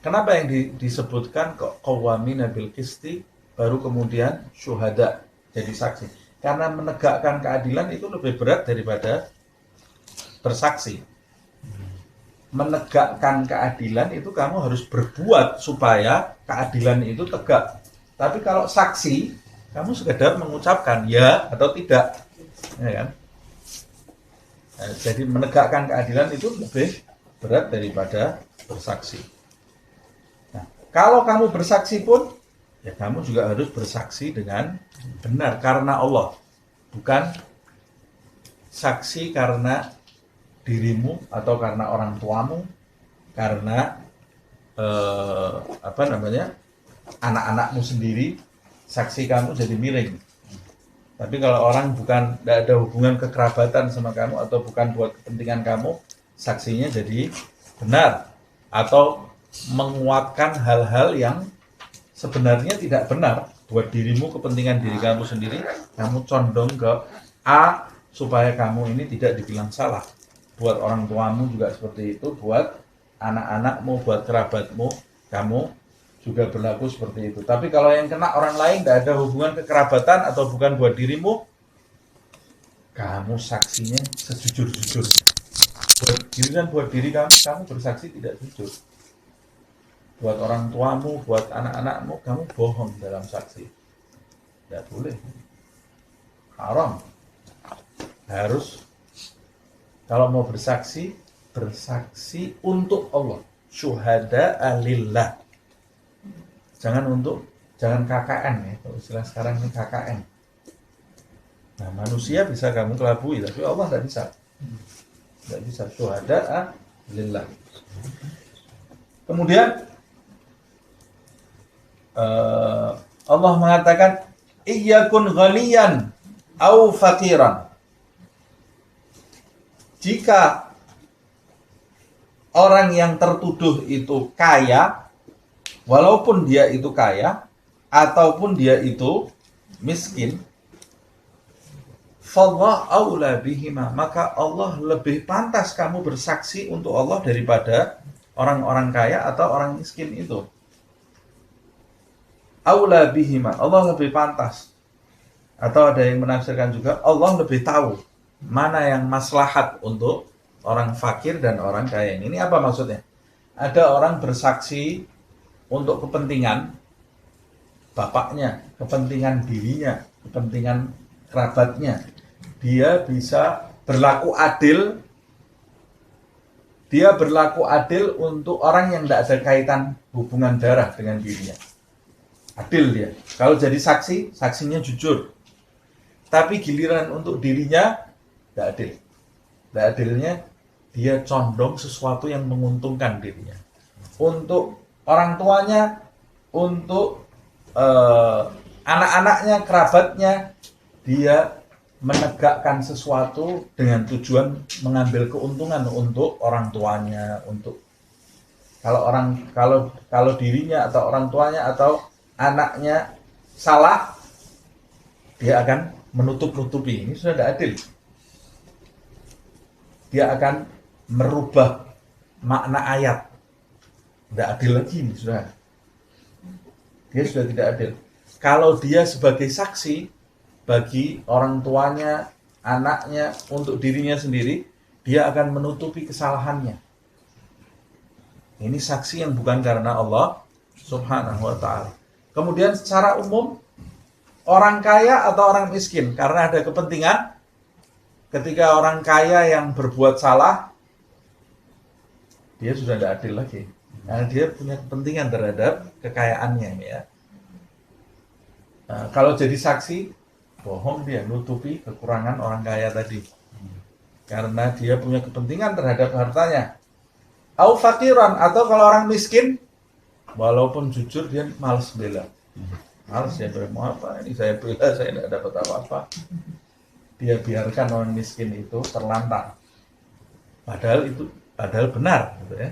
S1: Kenapa yang disebutkan kok qawwamina bil qisti baru kemudian syuhada jadi saksi? Karena menegakkan keadilan itu lebih berat daripada bersaksi. Menegakkan keadilan itu kamu harus berbuat supaya keadilan itu tegak. Tapi kalau saksi, kamu sekedar mengucapkan ya atau tidak, ya kan? Nah, jadi menegakkan keadilan itu lebih berat daripada bersaksi. Nah, kalau kamu bersaksi pun, ya kamu juga harus bersaksi dengan benar karena Allah, bukan saksi karena dirimu atau karena orang tuamu, karena anak-anakmu sendiri, saksi kamu jadi miring. Tapi kalau orang tidak ada hubungan kekerabatan sama kamu atau bukan buat kepentingan kamu, saksinya jadi benar atau menguatkan hal-hal yang sebenarnya tidak benar buat dirimu, kepentingan diri kamu sendiri. Kamu condong ke A supaya kamu ini tidak dibilang salah. Buat orang tuamu juga seperti itu, buat anak-anakmu, buat kerabatmu, kamu juga berlaku seperti itu. Tapi kalau yang kena orang lain, tidak ada hubungan kekerabatan atau bukan buat dirimu, kamu saksinya sejujur-jujur. Buat diri kamu bersaksi tidak jujur. Buat orang tuamu, buat anak-anakmu, kamu bohong dalam saksi. Tidak boleh. Haram. Harus, kalau mau bersaksi untuk Allah. Syuhada alillah. Jangan KKN ya. Kalau istilah sekarang ini KKN. Nah, manusia bisa kamu kelabui, tapi Allah tidak bisa. Tidak bisa. Syuhada alillah. Kemudian Allah mengatakan iyyakun ghaniyan au faqiran. Jika orang yang tertuduh itu kaya, walaupun dia itu kaya ataupun dia itu miskin, fallah aula bihima, maka Allah lebih pantas kamu bersaksi untuk Allah daripada orang-orang kaya atau orang miskin itu. Aula bihima, Allah lebih pantas. Atau ada yang menafsirkan juga Allah lebih tahu mana yang maslahat untuk orang fakir dan orang kaya. Ini apa maksudnya? Ada orang bersaksi untuk kepentingan bapaknya, kepentingan dirinya, kepentingan kerabatnya. Dia bisa berlaku adil. Dia berlaku adil untuk orang yang tidak ada kaitan hubungan darah dengan dirinya. Adil dia. Kalau jadi saksi, saksinya jujur. Tapi giliran untuk dirinya, tidak adil. Tidak adilnya, dia condong sesuatu yang menguntungkan dirinya. Untuk orang tuanya, untuk anak-anaknya, kerabatnya, dia menegakkan sesuatu dengan tujuan mengambil keuntungan untuk orang tuanya, untuk kalau dirinya atau orang tuanya atau anaknya salah, dia akan menutup-nutupi. Ini sudah tidak adil. Dia akan merubah makna ayat. Tidak adil lagi ini sudah. Dia sudah tidak adil. Kalau dia sebagai saksi bagi orang tuanya, anaknya, untuk dirinya sendiri, dia akan menutupi kesalahannya. Ini saksi yang bukan karena Allah Subhanahu wa ta'ala. Kemudian secara umum, orang kaya atau orang miskin, karena ada kepentingan, ketika orang kaya yang berbuat salah, dia sudah tidak adil lagi. Karena dia punya kepentingan terhadap kekayaannya. Ya. Nah, kalau jadi saksi, bohong dia, nutupi kekurangan orang kaya tadi. Karena dia punya kepentingan terhadap hartanya. Au fakiran, atau kalau orang miskin, walaupun jujur dia malas bela. Malas ya, mau apa? Ini saya bela, saya tidak dapat apa-apa. Dia biarkan orang miskin itu terlantar. Padahal benar, gitu ya.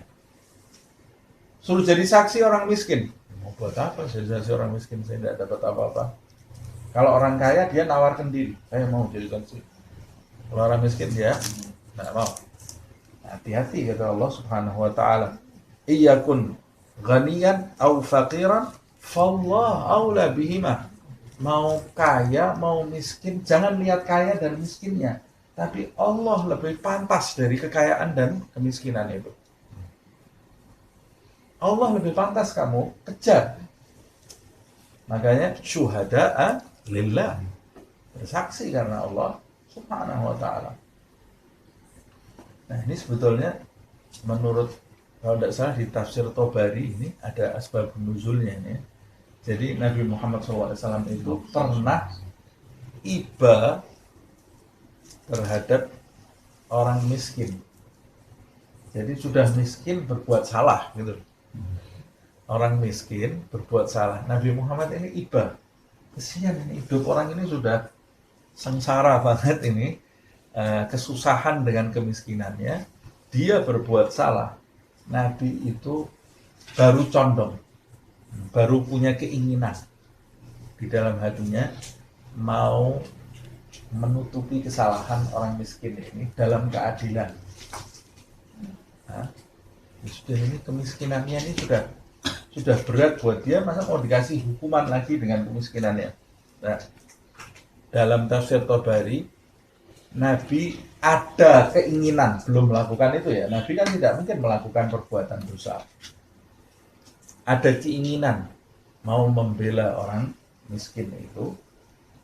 S1: Suruh jadi saksi orang miskin. Mau buat apa? Jadi saksi orang miskin, saya tidak dapat apa-apa. Kalau orang kaya dia nawarkan diri, saya mau jadi saksi. Kalau orang miskin dia tidak mau. Hati-hati kata Allah Subhanahu wa ta'ala. Iyakun ghaniyan au faqiran fallah aula bihima. Mau kaya, mau miskin, jangan lihat kaya dan miskinnya, tapi Allah lebih pantas dari kekayaan dan kemiskinan itu. Allah lebih pantas kamu kejar. Makanya syuhada'a lillah, bersaksi karena Allah Subhanahu wa ta'ala. Nah, ini sebetulnya menurut, kalau tidak salah di tafsir Tobari ini ada asbab nuzulnya ini. Jadi Nabi Muhammad SAW itu pernah iba terhadap orang miskin. Jadi sudah miskin berbuat salah gitu. Orang miskin berbuat salah. Nabi Muhammad ini iba. Kesian ini, hidup orang ini sudah sengsara banget ini. Kesusahan dengan kemiskinannya. Dia berbuat salah. Nabi itu baru condong. Baru punya keinginan di dalam hatinya mau menutupi kesalahan orang miskin ini dalam keadilan. Nah, sudah ini kemiskinannya ini sudah berat buat dia, masa mau dikasih hukuman lagi dengan kemiskinannya. Nah, dalam tafsir Tobari Nabi ada keinginan, belum melakukan itu ya. Nabi kan tidak mungkin melakukan perbuatan dosa. Ada keinginan mau membela orang miskin itu.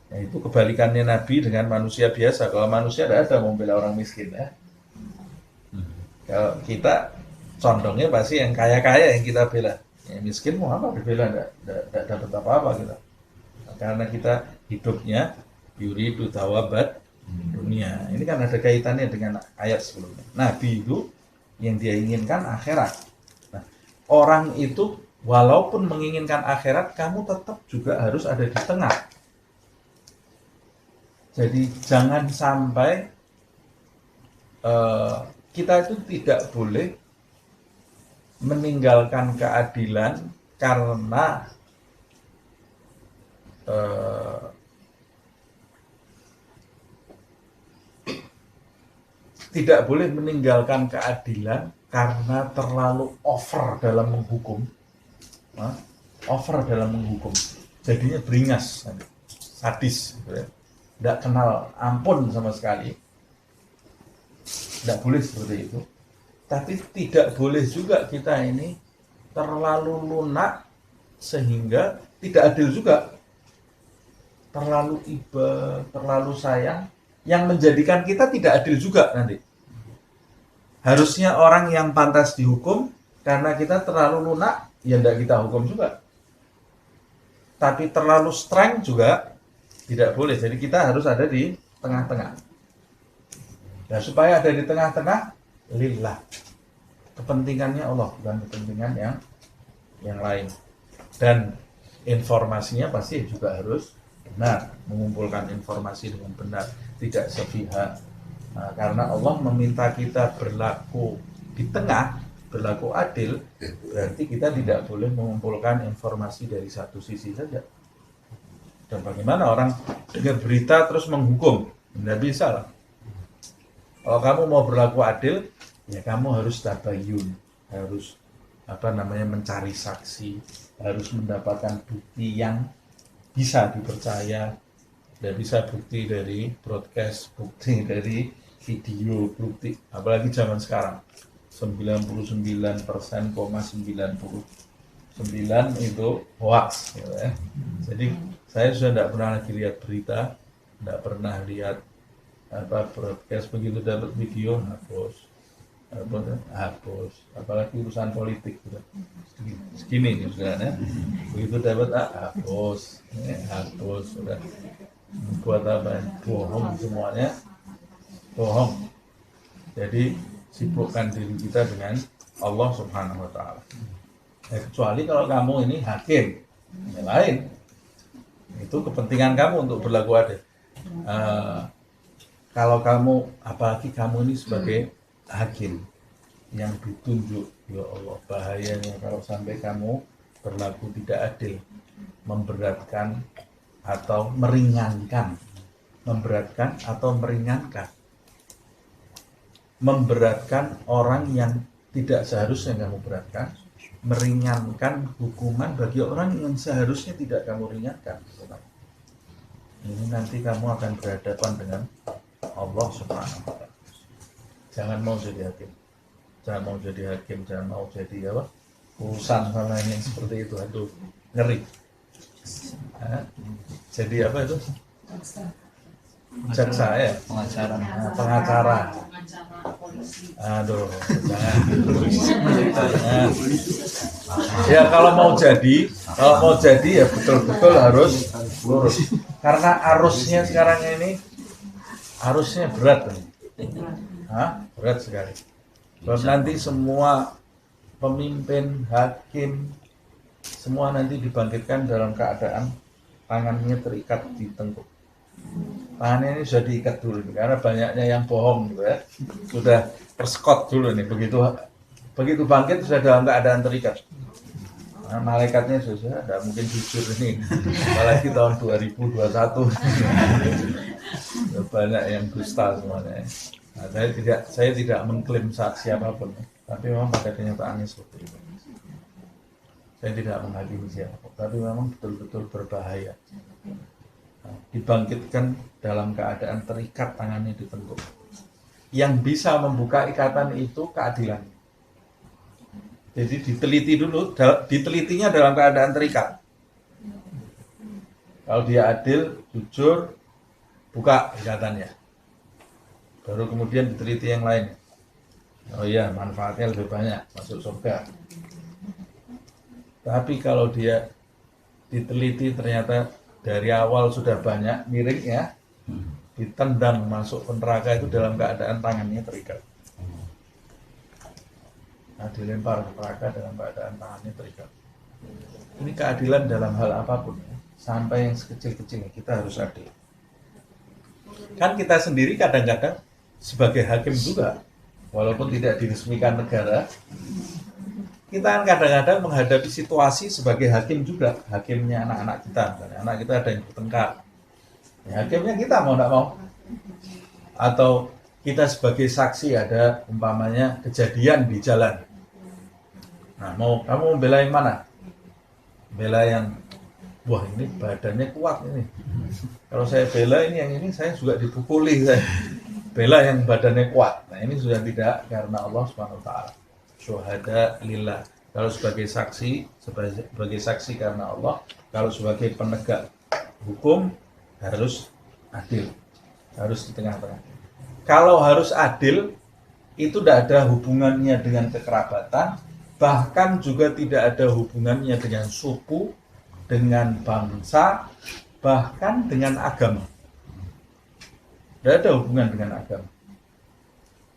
S1: Nah, itu kebalikannya Nabi dengan manusia biasa. Kalau manusia tidak ada mau membela orang miskin ya. Kalau kita condongnya pasti yang kaya-kaya yang kita bela. Yang miskin mau apa dibela, tidak dapat apa-apa kita. Karena kita hidupnya yuridu tawabat dunia. Ini kan ada kaitannya dengan ayat sebelumnya. Nabi itu yang dia inginkan akhirat. Nah, orang itu walaupun menginginkan akhirat, kamu tetap juga harus ada di tengah. Jadi jangan sampai kita itu tidak boleh meninggalkan keadilan karena tidak boleh meninggalkan keadilan karena terlalu over dalam menghukum. Over dalam menghukum. Jadinya beringas, sadis, gitu ya. Tidak kenal ampun sama sekali. Tidak boleh seperti itu. Tapi tidak boleh juga kita ini terlalu lunak sehingga tidak adil juga. Terlalu iba, terlalu sayang, yang menjadikan kita tidak adil juga nanti. Harusnya orang yang pantas dihukum karena kita terlalu lunak, ya tidak kita hukum juga. Tapi terlalu strength juga tidak boleh. Jadi kita harus ada di tengah-tengah. Dan supaya ada di tengah-tengah, lillah. Kepentingannya Allah, bukan kepentingan yang lain. Dan informasinya pasti juga harus benar, mengumpulkan informasi dengan benar, tidak sepihak. Nah, karena Allah meminta kita berlaku di tengah, berlaku adil, berarti kita tidak boleh mengumpulkan informasi dari satu sisi saja. Dan bagaimana orang dengar berita terus menghukum? Tidak bisa lah. Kalau kamu mau berlaku adil, ya kamu harus tabayun, harus mencari saksi, harus mendapatkan bukti yang bisa dipercaya. Tidak bisa bukti dari broadcast, bukti dari video, bukti apalagi zaman sekarang 99,99% itu hoax gitu ya. Jadi saya sudah tidak pernah lagi lihat berita, tidak pernah lihat broadcast, begitu dapat video hapus, apalagi urusan politik gitu. Segini nih sudah ya. Begitu dapat hapus sudah. Buat apa? Bohong semuanya, bohong. Jadi sibukkan diri kita dengan Allah Subhanahu Wa Taala. Kecuali kalau kamu ini hakim, yang lain. Itu kepentingan kamu untuk berlaku adil. Kalau kamu, apalagi kamu ini sebagai hakim yang ditunjuk, ya Allah, bahayanya kalau sampai kamu berlaku tidak adil, memberatkan atau meringankan, memberatkan orang yang tidak seharusnya kamu beratkan, meringankan hukuman bagi orang yang seharusnya tidak kamu ringankan. Ini nanti kamu akan berhadapan dengan Allah Subhanahu wa Ta'ala. Jangan mau jadi hakim, jangan mau jadi apa? Urusan sama yang seperti itu, aduh, ngeri. Jadi apa itu? Jaksa ya? Pengacara. Aduh, jangan. Ya kalau mau jadi ya betul-betul harus lurus. Karena arusnya sekarang ini, arusnya berat. Berat sekali. Sebab nanti semua pemimpin, hakim, semua nanti dibangkitkan dalam keadaan tangannya terikat di tengkuk. Tangannya ini sudah diikat dulu nih, karena banyaknya yang bohong gitu ya. Sudah terskot dulu nih, begitu bangkit sudah dalam keadaan terikat. Nah, malaikatnya sudah tidak mungkin jujur ini, apalagi tahun 2021. Banyak yang dusta semuanya. Nah, saya tidak mengklaim siapapun, tapi memang pada kenyataannya seperti itu. Saya tidak menghakimi siapa, tapi memang betul-betul berbahaya. dibangkitkan dalam keadaan terikat, tangannya ditengguk. Yang bisa membuka ikatan itu keadilan. Jadi diteliti dulu, ditelitinya dalam keadaan terikat. Kalau dia adil, jujur, buka ikatannya. Baru kemudian diteliti yang lain. Oh iya, manfaatnya lebih banyak, masuk surga. Tapi kalau dia diteliti ternyata dari awal sudah banyak miring ya, ditendang masuk neraka itu dalam keadaan tangannya terikat. Nah, dilempar ke neraka dalam keadaan tangannya terikat. Ini keadilan dalam hal apapun ya. Sampai yang sekecil-kecilnya kita harus adil. Kan kita sendiri kadang-kadang sebagai hakim juga, walaupun tidak diresmikan negara, kita kan kadang-kadang menghadapi situasi sebagai hakim juga. Hakimnya anak-anak kita, anak kita ada yang bertengkar, ya, hakimnya kita mau tidak mau. Atau kita sebagai saksi ada umpamanya kejadian di jalan. Nah, kamu membela yang mana? Bela yang wah ini badannya kuat ini. Kalau saya bela ini yang ini saya juga dipukuli saya. Bela yang badannya kuat. Nah ini sudah tidak karena Allah Subhanahu Wa Taala. Syuhada lillah. Kalau sebagai saksi karena Allah. Kalau sebagai penegak hukum harus adil, harus di tengah-tengah. Kalau harus adil itu tidak ada hubungannya dengan kekerabatan, bahkan juga tidak ada hubungannya dengan suku, dengan bangsa, bahkan dengan agama. Tidak ada hubungan dengan agama.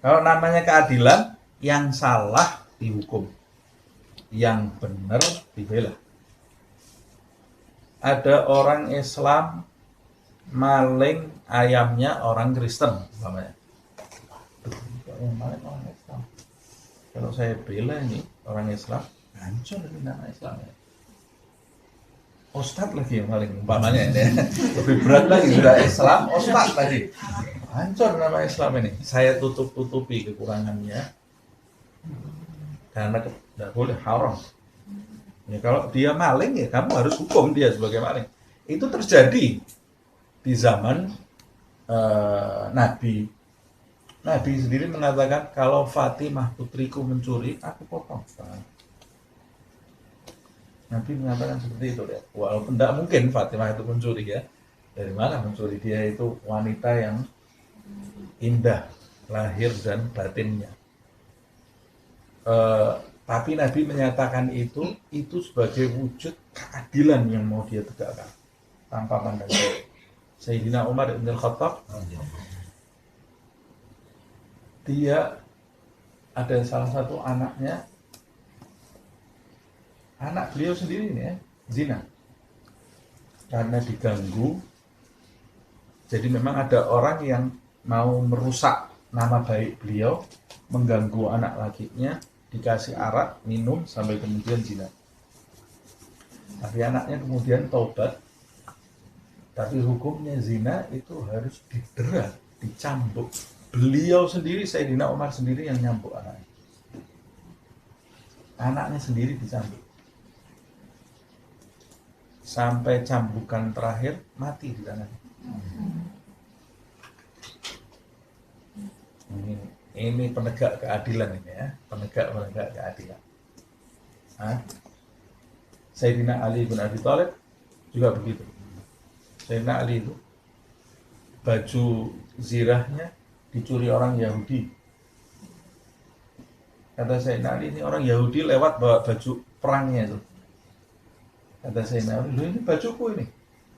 S1: Kalau namanya keadilan, yang salah dihukum, yang benar dibela. Ada orang Islam maling ayamnya orang Kristen, namanya. Yang maling orang Islam. Kalau saya bela ini orang Islam, hancur dari nama Islamnya. Ustadz lagi yang paling umpamanya ini, lebih berat lagi, sudah Islam, Ustadz lagi, hancur nama Islam ini. Saya tutupi kekurangannya karena tidak boleh, haram. Ya, kalau dia maling ya kamu harus hukum dia sebagai maling. Itu terjadi di zaman Nabi. Nabi sendiri mengatakan kalau Fatimah putriku mencuri, aku potong tangan. Nabi mengatakan seperti itu ya. Walaupun tidak mungkin Fatimah itu mencuri ya. Dari mana mencuri? Dia itu wanita yang indah lahir dan batinnya. Tapi Nabi menyatakan itu sebagai wujud keadilan yang mau dia tegakkan tanpa pandang bulu. Sayyidina Umar bin Khattab, dia ada salah satu anaknya, anak beliau sendiri ini ya, zina. Karena diganggu, jadi memang ada orang yang mau merusak nama baik beliau, mengganggu anak lakinya, dikasih arak, minum, sampai kemudian zina. Tapi anaknya kemudian taubat, tapi hukumnya zina itu harus didera, dicambuk. Beliau sendiri, Sayyidina Umar sendiri yang nyambuk anaknya. Anaknya sendiri dicambuk. Sampai cambukan terakhir mati di tangannya. Ini penegak keadilan ini ya, penegak keadilan. Sayyidina Ali bin Abi Thalib juga begitu. Sayyidina Ali itu baju zirahnya dicuri orang Yahudi. Kata Sayyidina Ali, ini orang Yahudi lewat bawa baju perangnya itu. Kata Sayyidina Ali, ini bajuku ini.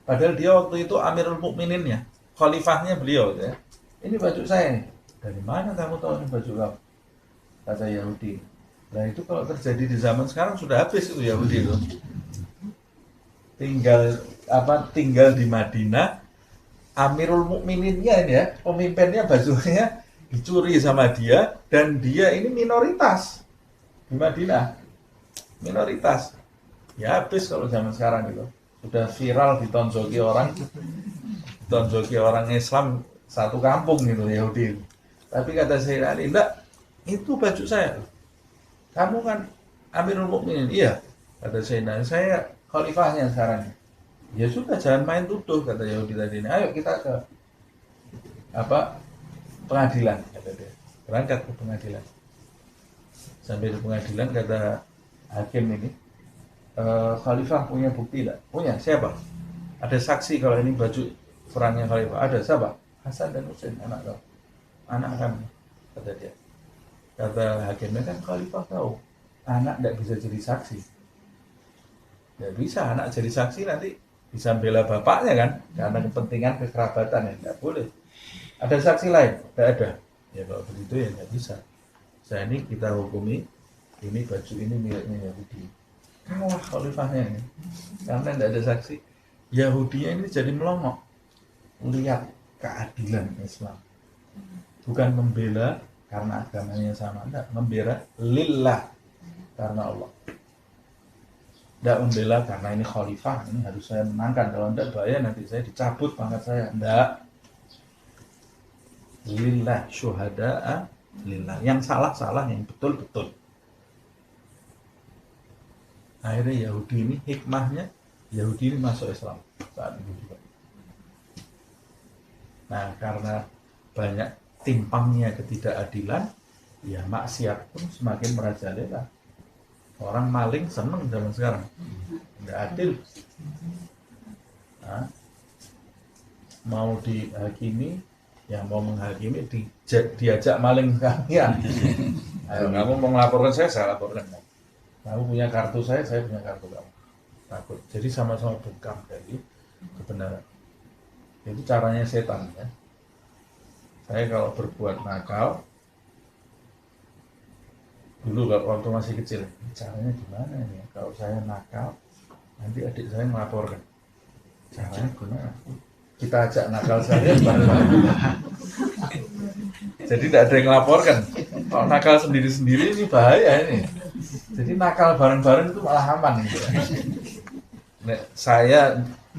S1: Padahal dia waktu itu Amirul Mukminin ya, khalifahnya beliau ya. Ini baju saya nih. Dari mana kamu tahu ini baju kamu? Kata Yahudi. Nah itu kalau terjadi di zaman sekarang sudah habis itu Yahudi itu. Tinggal di Madinah, Amirul Mukmininnya ini ya, pemimpinnya bajunya dicuri sama dia, dan dia ini minoritas di Madinah. Minoritas. Ya habis kalau zaman sekarang itu. Sudah viral ditonjoki orang Islam satu kampung gitu Yahudi. Tapi kata Sayyidina Ali, enggak, itu baju saya. Kamu kan Amirul Mukminin. Iya, kata Sayyidina Ali, saya khalifahnya sekarang. Ya sudah, jangan main tuduh, kata Yahudi tadi. Ayo kita ke pengadilan, kata dia. Berangkat ke pengadilan. Sampai di pengadilan kata hakim ini, Khalifah punya bukti tidak? Punya. Siapa? Ada saksi kalau ini baju perangnya Khalifah. Ada. Siapa? Hasan dan Husain, anak kau. Anak kami, kata dia. Kata hakimnya, kan Khalifah tahu anak tidak bisa jadi saksi. Tidak bisa anak jadi saksi, nanti bisa bela bapaknya kan, karena kepentingan kekerabatan ya, tidak boleh. Ada saksi lain? Tidak ada. Ya kalau begitu ya tidak bisa. Saya ini kita hukumi, ini baju ini miliknya Yahudi. Kalah Khalifahnya ini, karena tidak ada saksi. Yahudinya ini jadi melongok, lihat keadilan Islam, bukan membela karena agamanya sama, tidak, membela lillah, karena Allah. Tidak membela karena ini khalifah, ini harus saya menangkan, kalau tidak bahaya nanti saya dicabut pangkat saya. Tidak, lillah, syuhada'a lillah. Yang salah, yang betul. Akhirnya Yahudi ini, hikmahnya Yahudi ini masuk Islam saat itu juga. Nah, karena banyak timpangnya ketidakadilan, ya maksiat pun semakin merajalela. Orang maling seneng zaman sekarang, tidak adil. Nah, mau dihakimi, yang mau menghakimi diajak maling sekalian. Ayo, kamu mau melaporkan saya laporkan. Kamu punya kartu saya punya kartu kamu. Takut. Jadi sama-sama bungkam dari kebenaran. Itu caranya setan ya. Saya kalau berbuat nakal, dulu waktu masih kecil, caranya gimana nih? Kalau saya nakal, nanti adik saya melaporkan. Caranya gimana? Kita ajak nakal saya bareng-bareng. Jadi tidak ada yang melaporkan. Kalau nakal sendiri-sendiri ini bahaya ini. Jadi nakal bareng-bareng itu malah aman gitu. Nek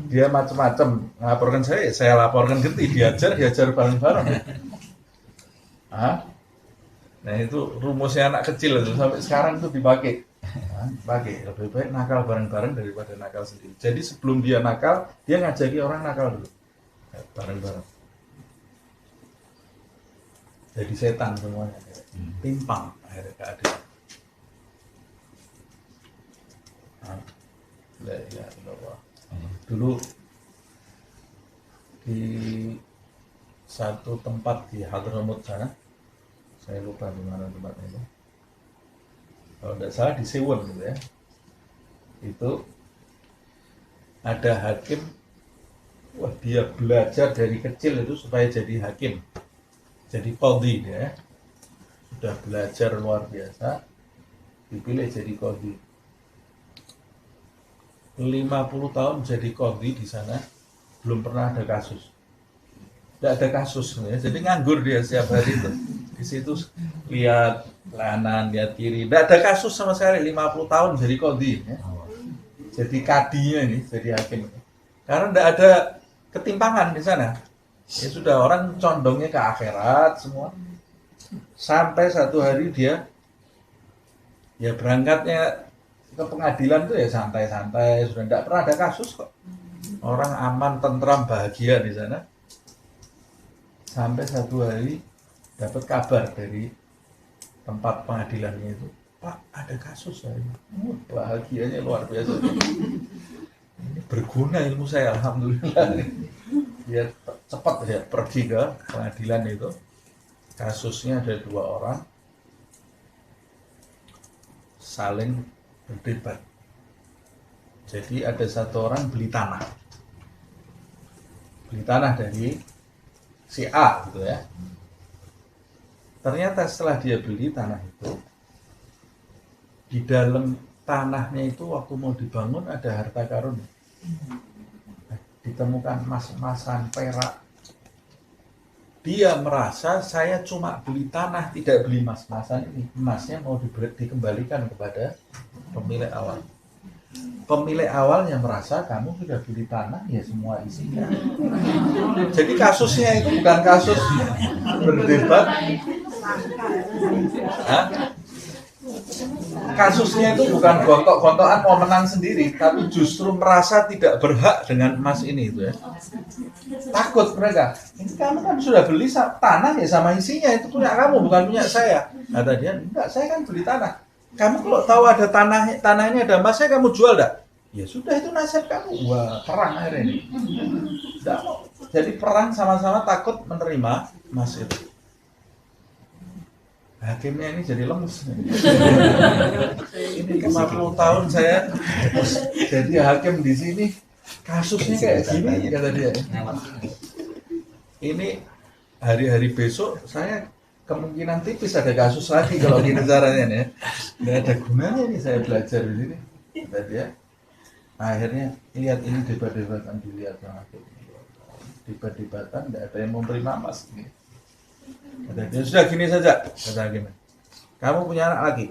S1: dia macam-macam melaporkan saya laporkan ganti, diajar bareng-bareng. Nah itu rumusnya anak kecil itu sampai sekarang itu dipakai. Pakai lebih baik nakal bareng-bareng daripada nakal sendiri. Jadi sebelum dia nakal, dia ngajaki orang nakal dulu bareng-bareng. Jadi setan semuanya, timpang akhirnya keadilan. La ilaha illallah. Dulu di satu tempat di Hadramut sana, saya lupa di mana tempatnya itu. Kalau tidak salah di Sewon gitu ya. Itu ada hakim, wah dia belajar dari kecil itu supaya jadi hakim, jadi qadhi dia. Sudah belajar luar biasa, dipilih jadi qadhi. 50 tahun jadi qadhi di sana, belum pernah ada kasus. Tidak ada kasus ya. Jadi nganggur dia setiap hari itu. Di situ lihat kanan, lihat kiri. Tidak ada kasus sama sekali. 50 tahun jadi qadhi ya. Jadi kadinya ini, jadi hakim. Karena tidak ada ketimpangan di sana. Ya sudah, orang condongnya ke akhirat semua. Sampai satu hari dia ya berangkatnya ke pengadilan tuh ya santai-santai, sudah tidak pernah ada kasus kok. Orang aman, tentram, bahagia di sana. Sampai satu hari dapat kabar dari tempat pengadilannya itu, Pak, ada kasus hari ini. Bahagianya luar biasa. Ini berguna ilmu saya, alhamdulillah. Dia cepat ya pergi ke pengadilan itu. Kasusnya ada 2 orang saling berdebat. Jadi ada 1 orang beli tanah dari si A gitu ya. Ternyata setelah dia beli tanah itu, di dalam tanahnya itu waktu mau dibangun ada harta karun. Ditemukan emas-emasan, perak. Dia merasa saya cuma beli tanah, tidak beli emas-emasan ini. Emasnya mau dikembalikan kepada pemilik awal. Pemilik awalnya merasa kamu sudah beli tanah, ya semua isinya. Jadi kasusnya itu bukan kasus berdebat. kasusnya itu bukan gontok-gontokan mau menang sendiri, tapi justru merasa tidak berhak dengan emas ini itu ya. Takut mereka. Ini kamu kan sudah beli tanah ya sama isinya, itu punya kamu bukan punya saya. Kata dia, enggak, saya kan beli tanah. Kamu kalau tahu ada tanah ini ada emasnya, kamu jual enggak? Ya sudah, itu nasib kamu. Wah, perang akhirnya ini. Enggak mau. Jadi perang sama-sama takut menerima emas itu. Hakimnya ini jadi lemes. Ini 50 tahun saya jadi hakim di sini, kasusnya kayak gini, kata dia. Ini hari-hari besok saya kemungkinan tipis ada kasus lagi kalau gini caranya ya. Nggak ada gunanya nih saya belajar di sini, kata dia. Akhirnya lihat ini debat-debatan, dilihat sama hakim. Debat-debatan nggak ada yang memberi emas. Kata dia, sudah gini saja, kata hakimnya. Kamu punya anak lagi?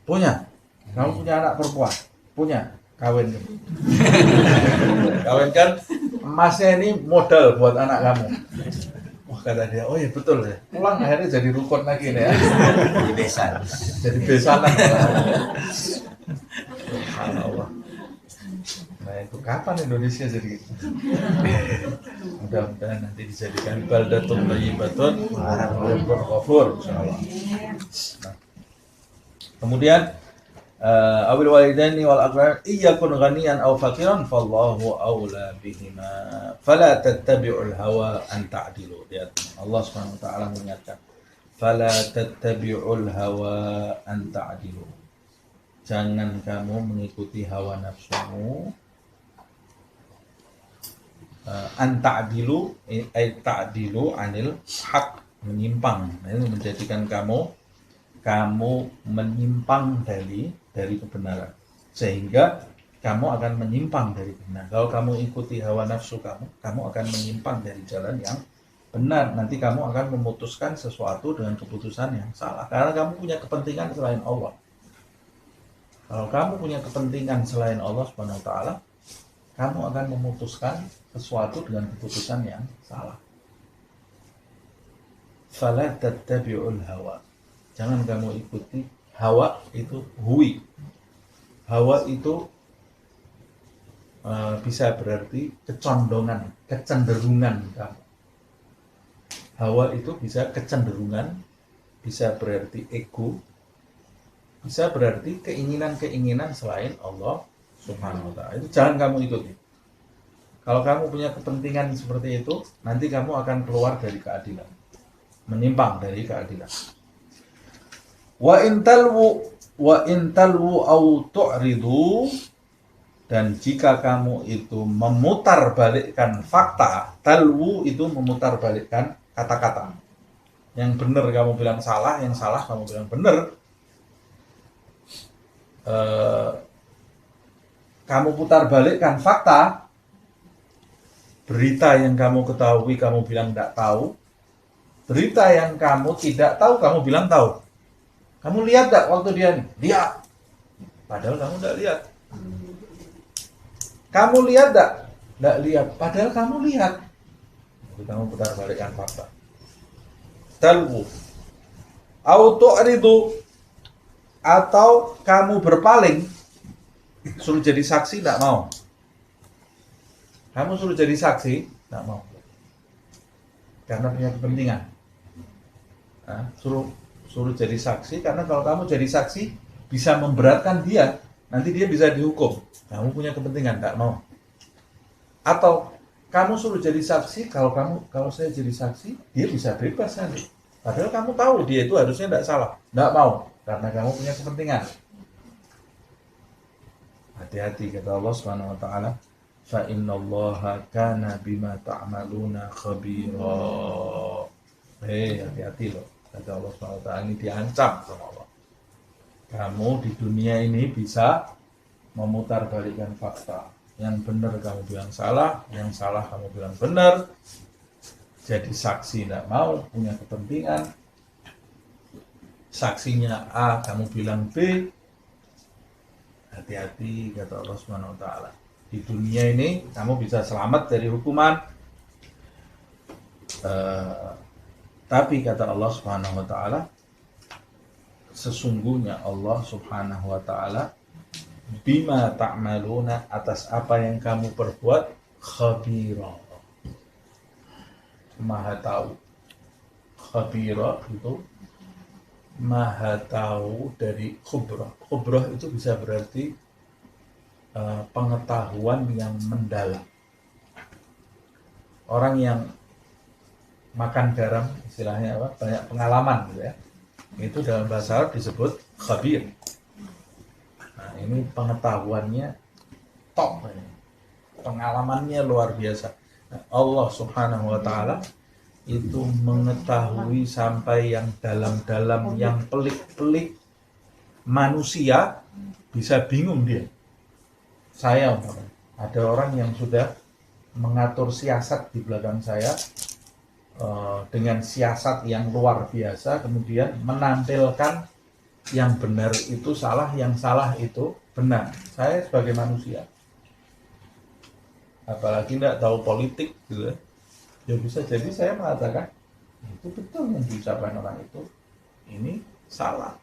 S1: Punya. Kamu punya anak perempuan? Punya. Kawin. Kawinkan, emasnya ini modal buat anak kamu. Wah, kata dia, oh iya betul ya. Pulang akhirnya jadi rukun lagi nih ya.
S2: Jadi besan.
S1: Jadi besanan. Subhanallah. Nah itu kapan Indonesia jadi gitu? Mudah-mudahan nanti dijadikan baldatun thayyibatun wa rabbun ghafur insyaallah. Nah, kemudian awil walidaini wal aqrab iyyakun ghaniyan aw faqiran fallahu aula bihima fala tattabi'ul hawa an ta'dilu. Lihat Allah Subhanahu wa taala mengingatkan fala tattabi'ul hawa an ta'dilu. Jangan kamu mengikuti hawa nafsumu. Anta'dilu ay ta'dilu anil haq, menyimpang. Ini menjadikan kamu menyimpang dari kebenaran, sehingga kamu akan menyimpang dari kebenaran. Kalau kamu ikuti hawa nafsu kamu akan menyimpang dari jalan yang benar. Nanti kamu akan memutuskan sesuatu dengan keputusan yang salah karena kamu punya kepentingan selain Allah. Kalau kamu punya kepentingan selain Allah Subhanahu wa taala, kamu akan memutuskan sesuatu dengan keputusan yang salah. Fala tattabi'ul hawa. Jangan kamu ikuti hawa, itu hui. Hawa itu bisa berarti kecondongan, kecenderungan kamu. Hawa itu bisa kecenderungan, bisa berarti ego, bisa berarti keinginan-keinginan selain Allah Subhanahu wa ta'ala. Itu jangan kamu ikuti. Kalau kamu punya kepentingan seperti itu, nanti kamu akan keluar dari keadilan, menyimpang dari keadilan. Wa intalwu au tu'ridu, dan jika kamu itu memutarbalikkan fakta, talwu itu memutarbalikkan kata-kata. Yang benar kamu bilang salah, yang salah kamu bilang benar. Kamu putar balikkan fakta, berita yang kamu ketahui kamu bilang tidak tahu, berita yang kamu tidak tahu kamu bilang tahu. Kamu lihat tidak waktu dia nih? Lihat, padahal kamu tidak lihat. Kamu lihat tidak? Tidak lihat, padahal kamu lihat. Jadi kamu putar balikkan fakta. Talwu autu'ridu, atau kamu berpaling, suruh jadi saksi tidak mau. Kamu suruh jadi saksi tidak mau, karena punya kepentingan. Nah, suruh jadi saksi karena kalau kamu jadi saksi bisa memberatkan dia, nanti dia bisa dihukum. Kamu punya kepentingan tidak mau. Atau kamu suruh jadi saksi, kalau saya jadi saksi dia bisa bebas nanti. Padahal kamu tahu dia itu harusnya tidak salah, tidak mau. Karena kamu punya kepentingan. Hati-hati, kata Allah Subhanahu wa taala, fa innallaha kana bima ta'maluna khabira. Hati-hati loh. Kata Allah Subhanahu wa taala, ini diancam sama Allah. Kamu di dunia ini bisa memutarbalikkan fakta. Yang benar kamu bilang salah, yang salah kamu bilang benar. Jadi saksi tidak mau, punya kepentingan. Saksinya A, kamu bilang B. Hati-hati, kata Allah Subhanahu wa taala. Di dunia ini kamu bisa selamat dari hukuman. Tapi kata Allah Subhanahu wa taala, sesungguhnya Allah Subhanahu wa taala bima ta'maluna, atas apa yang kamu perbuat, khabira, maha tahu. Khabira itu maha tahu dari khubrah. Khubrah itu bisa berarti pengetahuan yang mendalam. Orang yang makan garam, istilahnya apa? Banyak pengalaman gitu ya. Itu dalam bahasa Arab disebut khabir. Nah, ini pengetahuannya top, pengalamannya luar biasa. Nah, Allah Subhanahu wa taala itu mengetahui sampai yang dalam-dalam, yang pelik-pelik, manusia bisa bingung dia. Saya ada orang yang sudah mengatur siasat di belakang saya dengan siasat yang luar biasa, kemudian menampilkan yang benar itu salah, yang salah itu benar. Saya sebagai manusia, apalagi tidak tahu politik gitu ya, bisa jadi saya mengatakan itu betul yang diucapkan orang itu, ini salah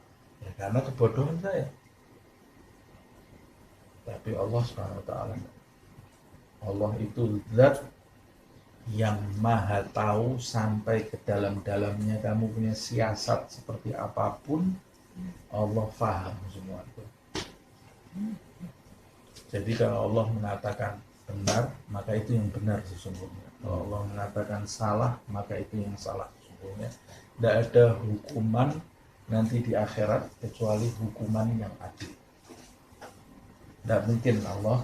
S1: ya, karena kebodohan saya. Tapi Allah SWT, Allah itu zat yang maha tahu sampai ke dalam-dalamnya. Kamu punya siasat seperti apapun, Allah paham semua itu. Jadi kalau Allah mengatakan benar, maka itu yang benar sesungguhnya. Kalau Allah mengatakan salah, maka itu yang salah sesungguhnya. Tidak ada hukuman nanti di akhirat kecuali hukuman yang adil. Tidak mungkin Allah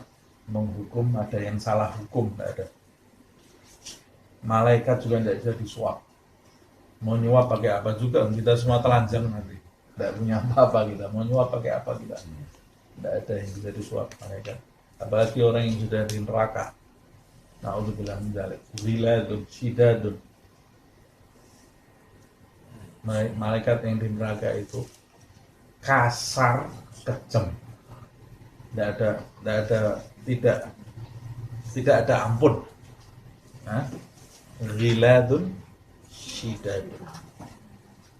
S1: menghukum ada yang salah hukum, tidak ada. Malaikat juga tidak bisa disuap. Mau nyuap pakai apa juga, kita semua telanjang nanti. Tidak punya apa-apa kita. Mau nyuap pakai apa kita. Tidak ada yang bisa disuap malaikat. Apalagi orang yang sudah di neraka. Na'udzubillah min dzalik. Ziladun, syidadun. Malaikat yang di neraka itu kasar, kejam. Tidak ada ampun. Ghiladun syidadun,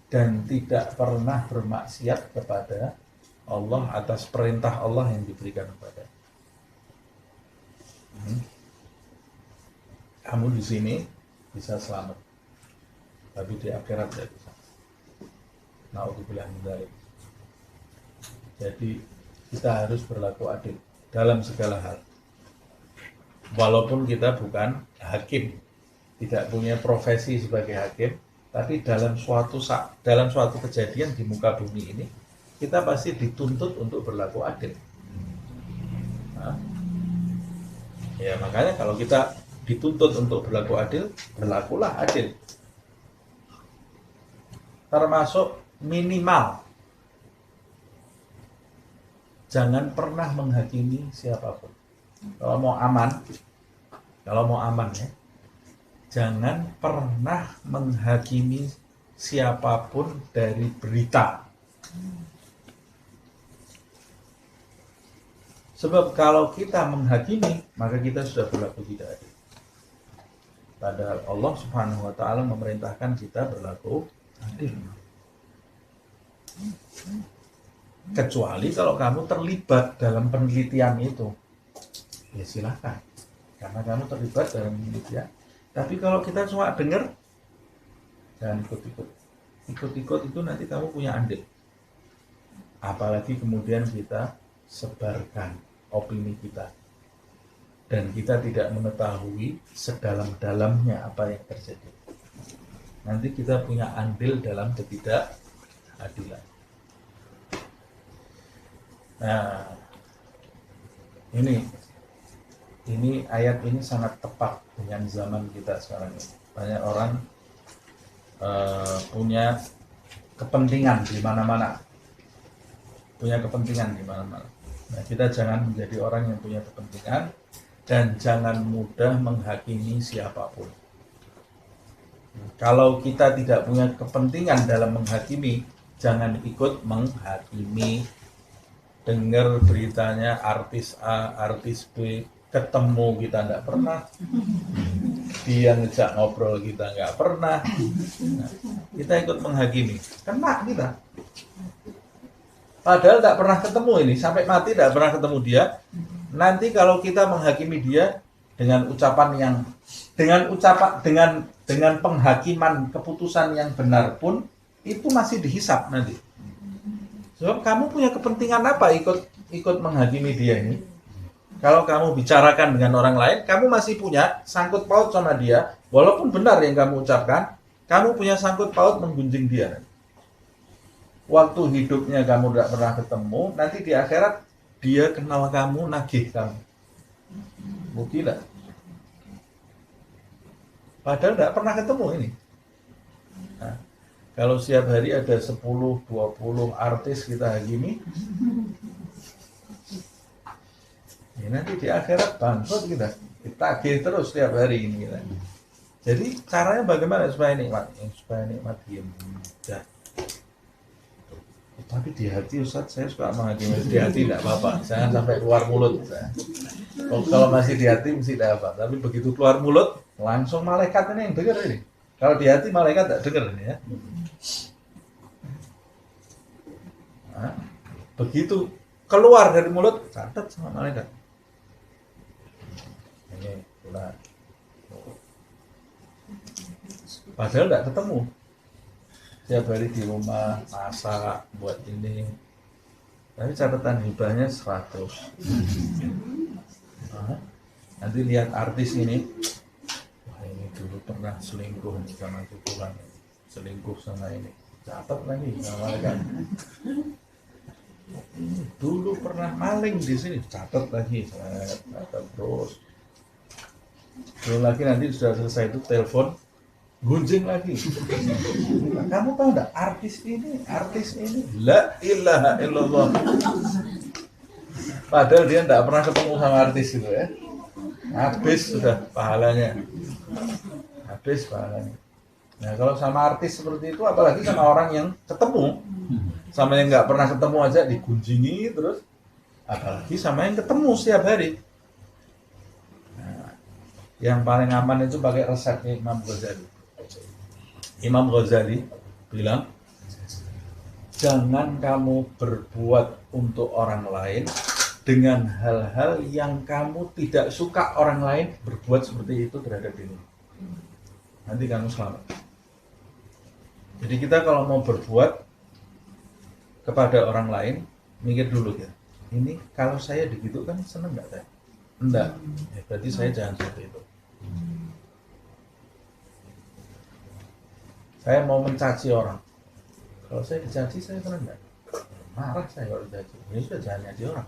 S1: dan tidak pernah bermaksiat kepada Allah atas perintah Allah yang diberikan kepada. Kamu di sini bisa selamat, tapi di akhirat tidak bisa. Na'udzubillah min dzalik. Jadi kita harus berlaku adil dalam segala hal. Walaupun kita bukan hakim, tidak punya profesi sebagai hakim, tapi dalam suatu kejadian di muka bumi ini, kita pasti dituntut untuk berlaku adil. Ya makanya kalau kita dituntut untuk berlaku adil, berlakulah adil. Termasuk minimal, jangan pernah menghakimi siapapun. Kalau mau aman ya, jangan pernah menghakimi siapapun dari berita. Sebab kalau kita menghakimi, maka kita sudah berlaku tidak adil. Padahal Allah Subhanahu wa taala memerintahkan kita berlaku adil. Kecuali kalau kamu terlibat dalam penelitian itu, ya silahkan, karena kamu terlibat dalam penelitian. Tapi kalau kita cuma dengar, jangan ikut-ikut. Ikut-ikut itu nanti kamu punya andil. Apalagi kemudian kita sebarkan opini kita, dan kita tidak mengetahui sedalam-dalamnya apa yang terjadi. Nanti kita punya andil dalam ketidakadilan. Nah, ini ayat ini sangat tepat dengan zaman kita sekarang ini. Banyak orang punya kepentingan di mana-mana. Nah, kita jangan menjadi orang yang punya kepentingan dan jangan mudah menghakimi siapapun. Kalau kita tidak punya kepentingan dalam menghakimi, jangan ikut menghakimi. Dengar beritanya artis A, artis B, ketemu kita nggak pernah, dia ngejak ngobrol kita nggak pernah, nah, kita ikut menghakimi, kena kita. Padahal tidak pernah ketemu ini, sampai mati tidak pernah ketemu dia. Nanti kalau kita menghakimi dia dengan ucapan yang dengan penghakiman keputusan yang benar pun itu masih dihisap nanti. Sebab kamu punya kepentingan apa ikut menghakimi dia ini? Kalau kamu bicarakan dengan orang lain, kamu masih punya sangkut paut sama dia, walaupun benar yang kamu ucapkan, kamu punya sangkut paut menggunjing dia. Waktu hidupnya kamu tidak pernah ketemu, nanti di akhirat dia kenal kamu, nagih kamu. Gila. Padahal tidak pernah ketemu ini. Nah, kalau setiap hari ada 10, 20 artis kita hakimi, ya nanti di akhirat bangkrut kita ditagih terus setiap hari ini kita. Jadi caranya bagaimana supaya nikmat? Supaya nikmat diam. Ya. Tapi di hati Ustaz saya suka menghakimi, di hati tidak apa-apa, jangan sampai keluar mulut. Kalau masih di hati mesti tidak apa, tapi begitu keluar mulut langsung malaikat ini yang dengar ini. Kalau di hati malaikat tidak dengar ini ya. Nah, begitu keluar dari mulut catat sama malaikat. Ini udah. Padahal tidak ketemu. Tiap hari di rumah masak buat ini, tapi catatan hibahnya 100. Nanti lihat artis ini, wah ini dulu pernah selingkuh sama tukulan, selingkuh sama ini, catat lagi sama mereka. Dulu pernah maling di sini, catat lagi, catat terus. Belum lagi nanti sudah selesai itu telepon. Gunjing lagi. Kamu tahu enggak artis ini la ilaha illallah. Padahal dia enggak pernah ketemu sama artis itu ya. Habis sudah pahalanya. Habis pahalanya. Nah, kalau sama artis seperti itu apalagi sama orang yang ketemu. Sama yang enggak pernah ketemu aja digunjingi terus. Apalagi sama yang ketemu setiap hari. Nah, yang paling aman itu pakai resepnya Imam Ghazali. Imam Ghazali bilang, jangan kamu berbuat untuk orang lain dengan hal-hal yang kamu tidak suka orang lain berbuat seperti itu terhadap diri. Nanti kamu selamat. Jadi kita kalau mau berbuat kepada orang lain, mikir dulu ya. Ini kalau saya begitu kan seneng nggak saya? Enggak. Ya, berarti saya jangan seperti itu. Saya mau mencaci orang. Kalau saya dicaci, saya senang enggak? Marah saya kalau dicaci. Ini sudah jangan nyaci orang.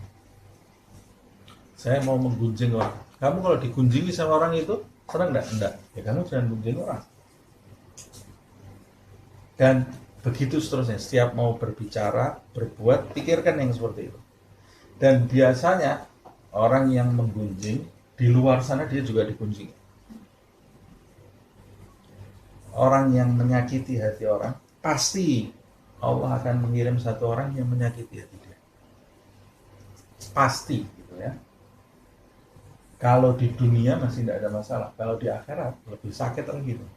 S1: Saya mau menggunjing orang. Kamu kalau digunjingi sama orang itu, senang enggak? Enggak. Ya kamu jangan gunjing orang. Dan begitu seterusnya. Setiap mau berbicara, berbuat, pikirkan yang seperti itu. Dan biasanya, orang yang menggunjing, di luar sana dia juga digunjing. Orang yang menyakiti hati orang, pasti Allah akan mengirim satu orang yang menyakiti hati dia. Pasti, gitu ya. Kalau di dunia masih tidak ada masalah, kalau di akhirat lebih sakit lagi itu.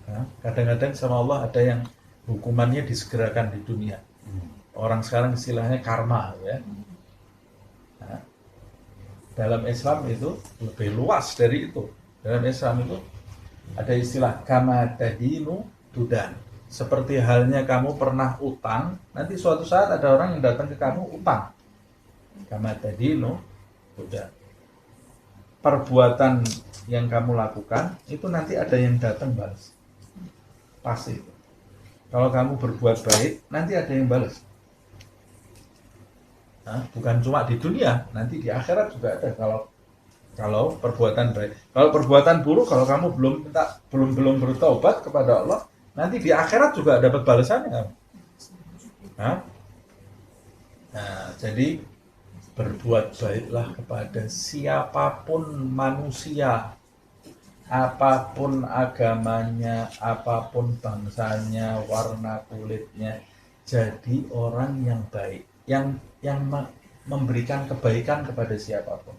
S1: Nah, kadang-kadang sama Allah ada yang hukumannya disegerakan di dunia. Orang sekarang istilahnya karma, ya. Nah, dalam Islam itu lebih luas dari itu. Dalam Islam itu ada istilah kama tadinu tudan. Seperti halnya kamu pernah utang, nanti suatu saat ada orang yang datang ke kamu utang. Kama tadinu tudan. Perbuatan yang kamu lakukan itu nanti ada yang datang balas. Pasti. Kalau kamu berbuat baik, nanti ada yang balas. Nah, bukan cuma di dunia, nanti di akhirat juga ada kalau perbuatan baik. Kalau perbuatan buruk, kalau kamu belum bertobat kepada Allah, nanti di akhirat juga dapat balasannya. Nah, jadi berbuat baiklah kepada siapapun manusia, apapun agamanya, apapun bangsanya, warna kulitnya. Jadi orang yang baik, yang memberikan kebaikan kepada siapapun.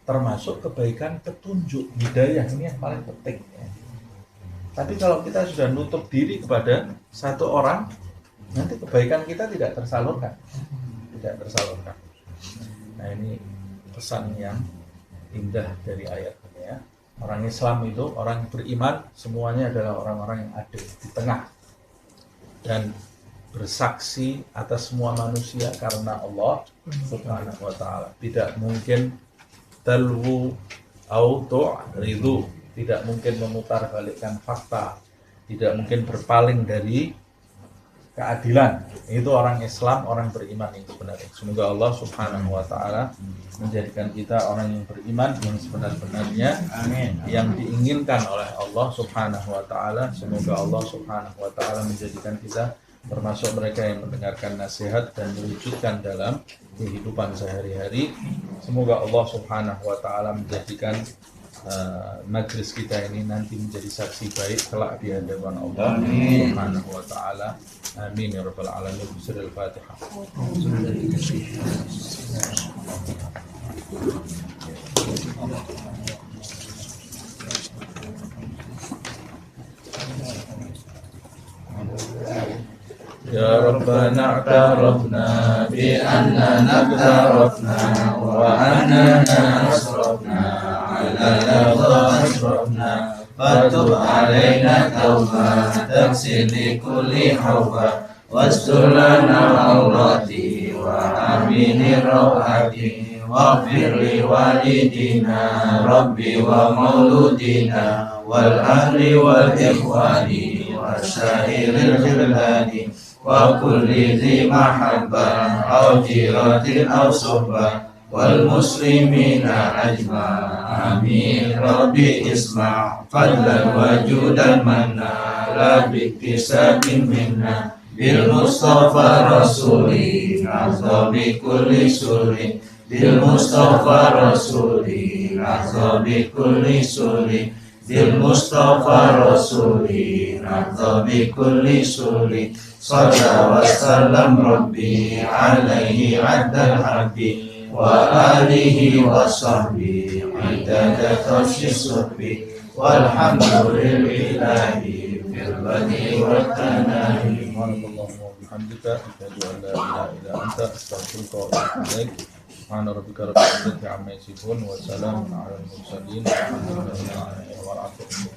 S1: Termasuk kebaikan petunjuk, hidayah, ini yang paling penting ya. Tapi kalau kita sudah nutup diri kepada satu orang, nanti kebaikan kita tidak tersalurkan. Nah, ini pesan yang indah dari ayat ini ya. Orang Islam itu, orang beriman, semuanya adalah orang-orang yang adil di tengah dan bersaksi atas semua manusia karena Allah Subhanahu wa ta'ala. Tidak mungkin talwu au tu'ridu, tidak mungkin memutarbalikkan fakta, tidak mungkin berpaling dari keadilan. Itu orang Islam, orang beriman yang sebenarnya. Semoga Allah Subhanahu wa ta'ala menjadikan kita orang yang beriman yang sebenar-benarnya. Amin. Yang diinginkan oleh Allah Subhanahu wa ta'ala. Semoga Allah Subhanahu wa ta'ala menjadikan kita termasuk mereka yang mendengarkan nasihat dan mewujudkan dalam kehidupan sehari-hari. Semoga Allah Subhanahu wa ta'ala menjadikan majlis kita ini nanti menjadi saksi baik kelak di hadapan Allah Subhanahu wa ta'ala. Amin ya rabbal alamin. Bismillahil Fatihah. Ya Rabbana a'tarafna bi annana a'tarafna wa annana asrafna ala ladha asrafna fatub alaina tawbah taksir li kulli hawbah wastur lana awrati wa amini rawati waghfir li walidina rabbi wa mauludina wal ahli wal ikhwani wa syairil khilani wa kulli dhi mahabbah aw jiratin aw suhbah wal muslimina ajma' amin rabbi isma' fadlan wa judan manna la biktisabin minna bil mustafa rasuli nazza bi kulli suri bil mustafa rasuli nazza bi kulli suri bil mustafa rasuli nazza bi kulli suri Sallallahu wa sallam Rabbi alaihi addal habbi wa alihi wa sahbihi idada khashis suhbi walhamdulillahi fil badi wa tanahi Allahumma bihamdika asyhadu an la ilaha illa anta astaghfiruka wa atubu ilaik. Subhana rabbika rabbil izzati amma yasifun wa salamun alal mursalin walhamdulillahi rabbil alamin.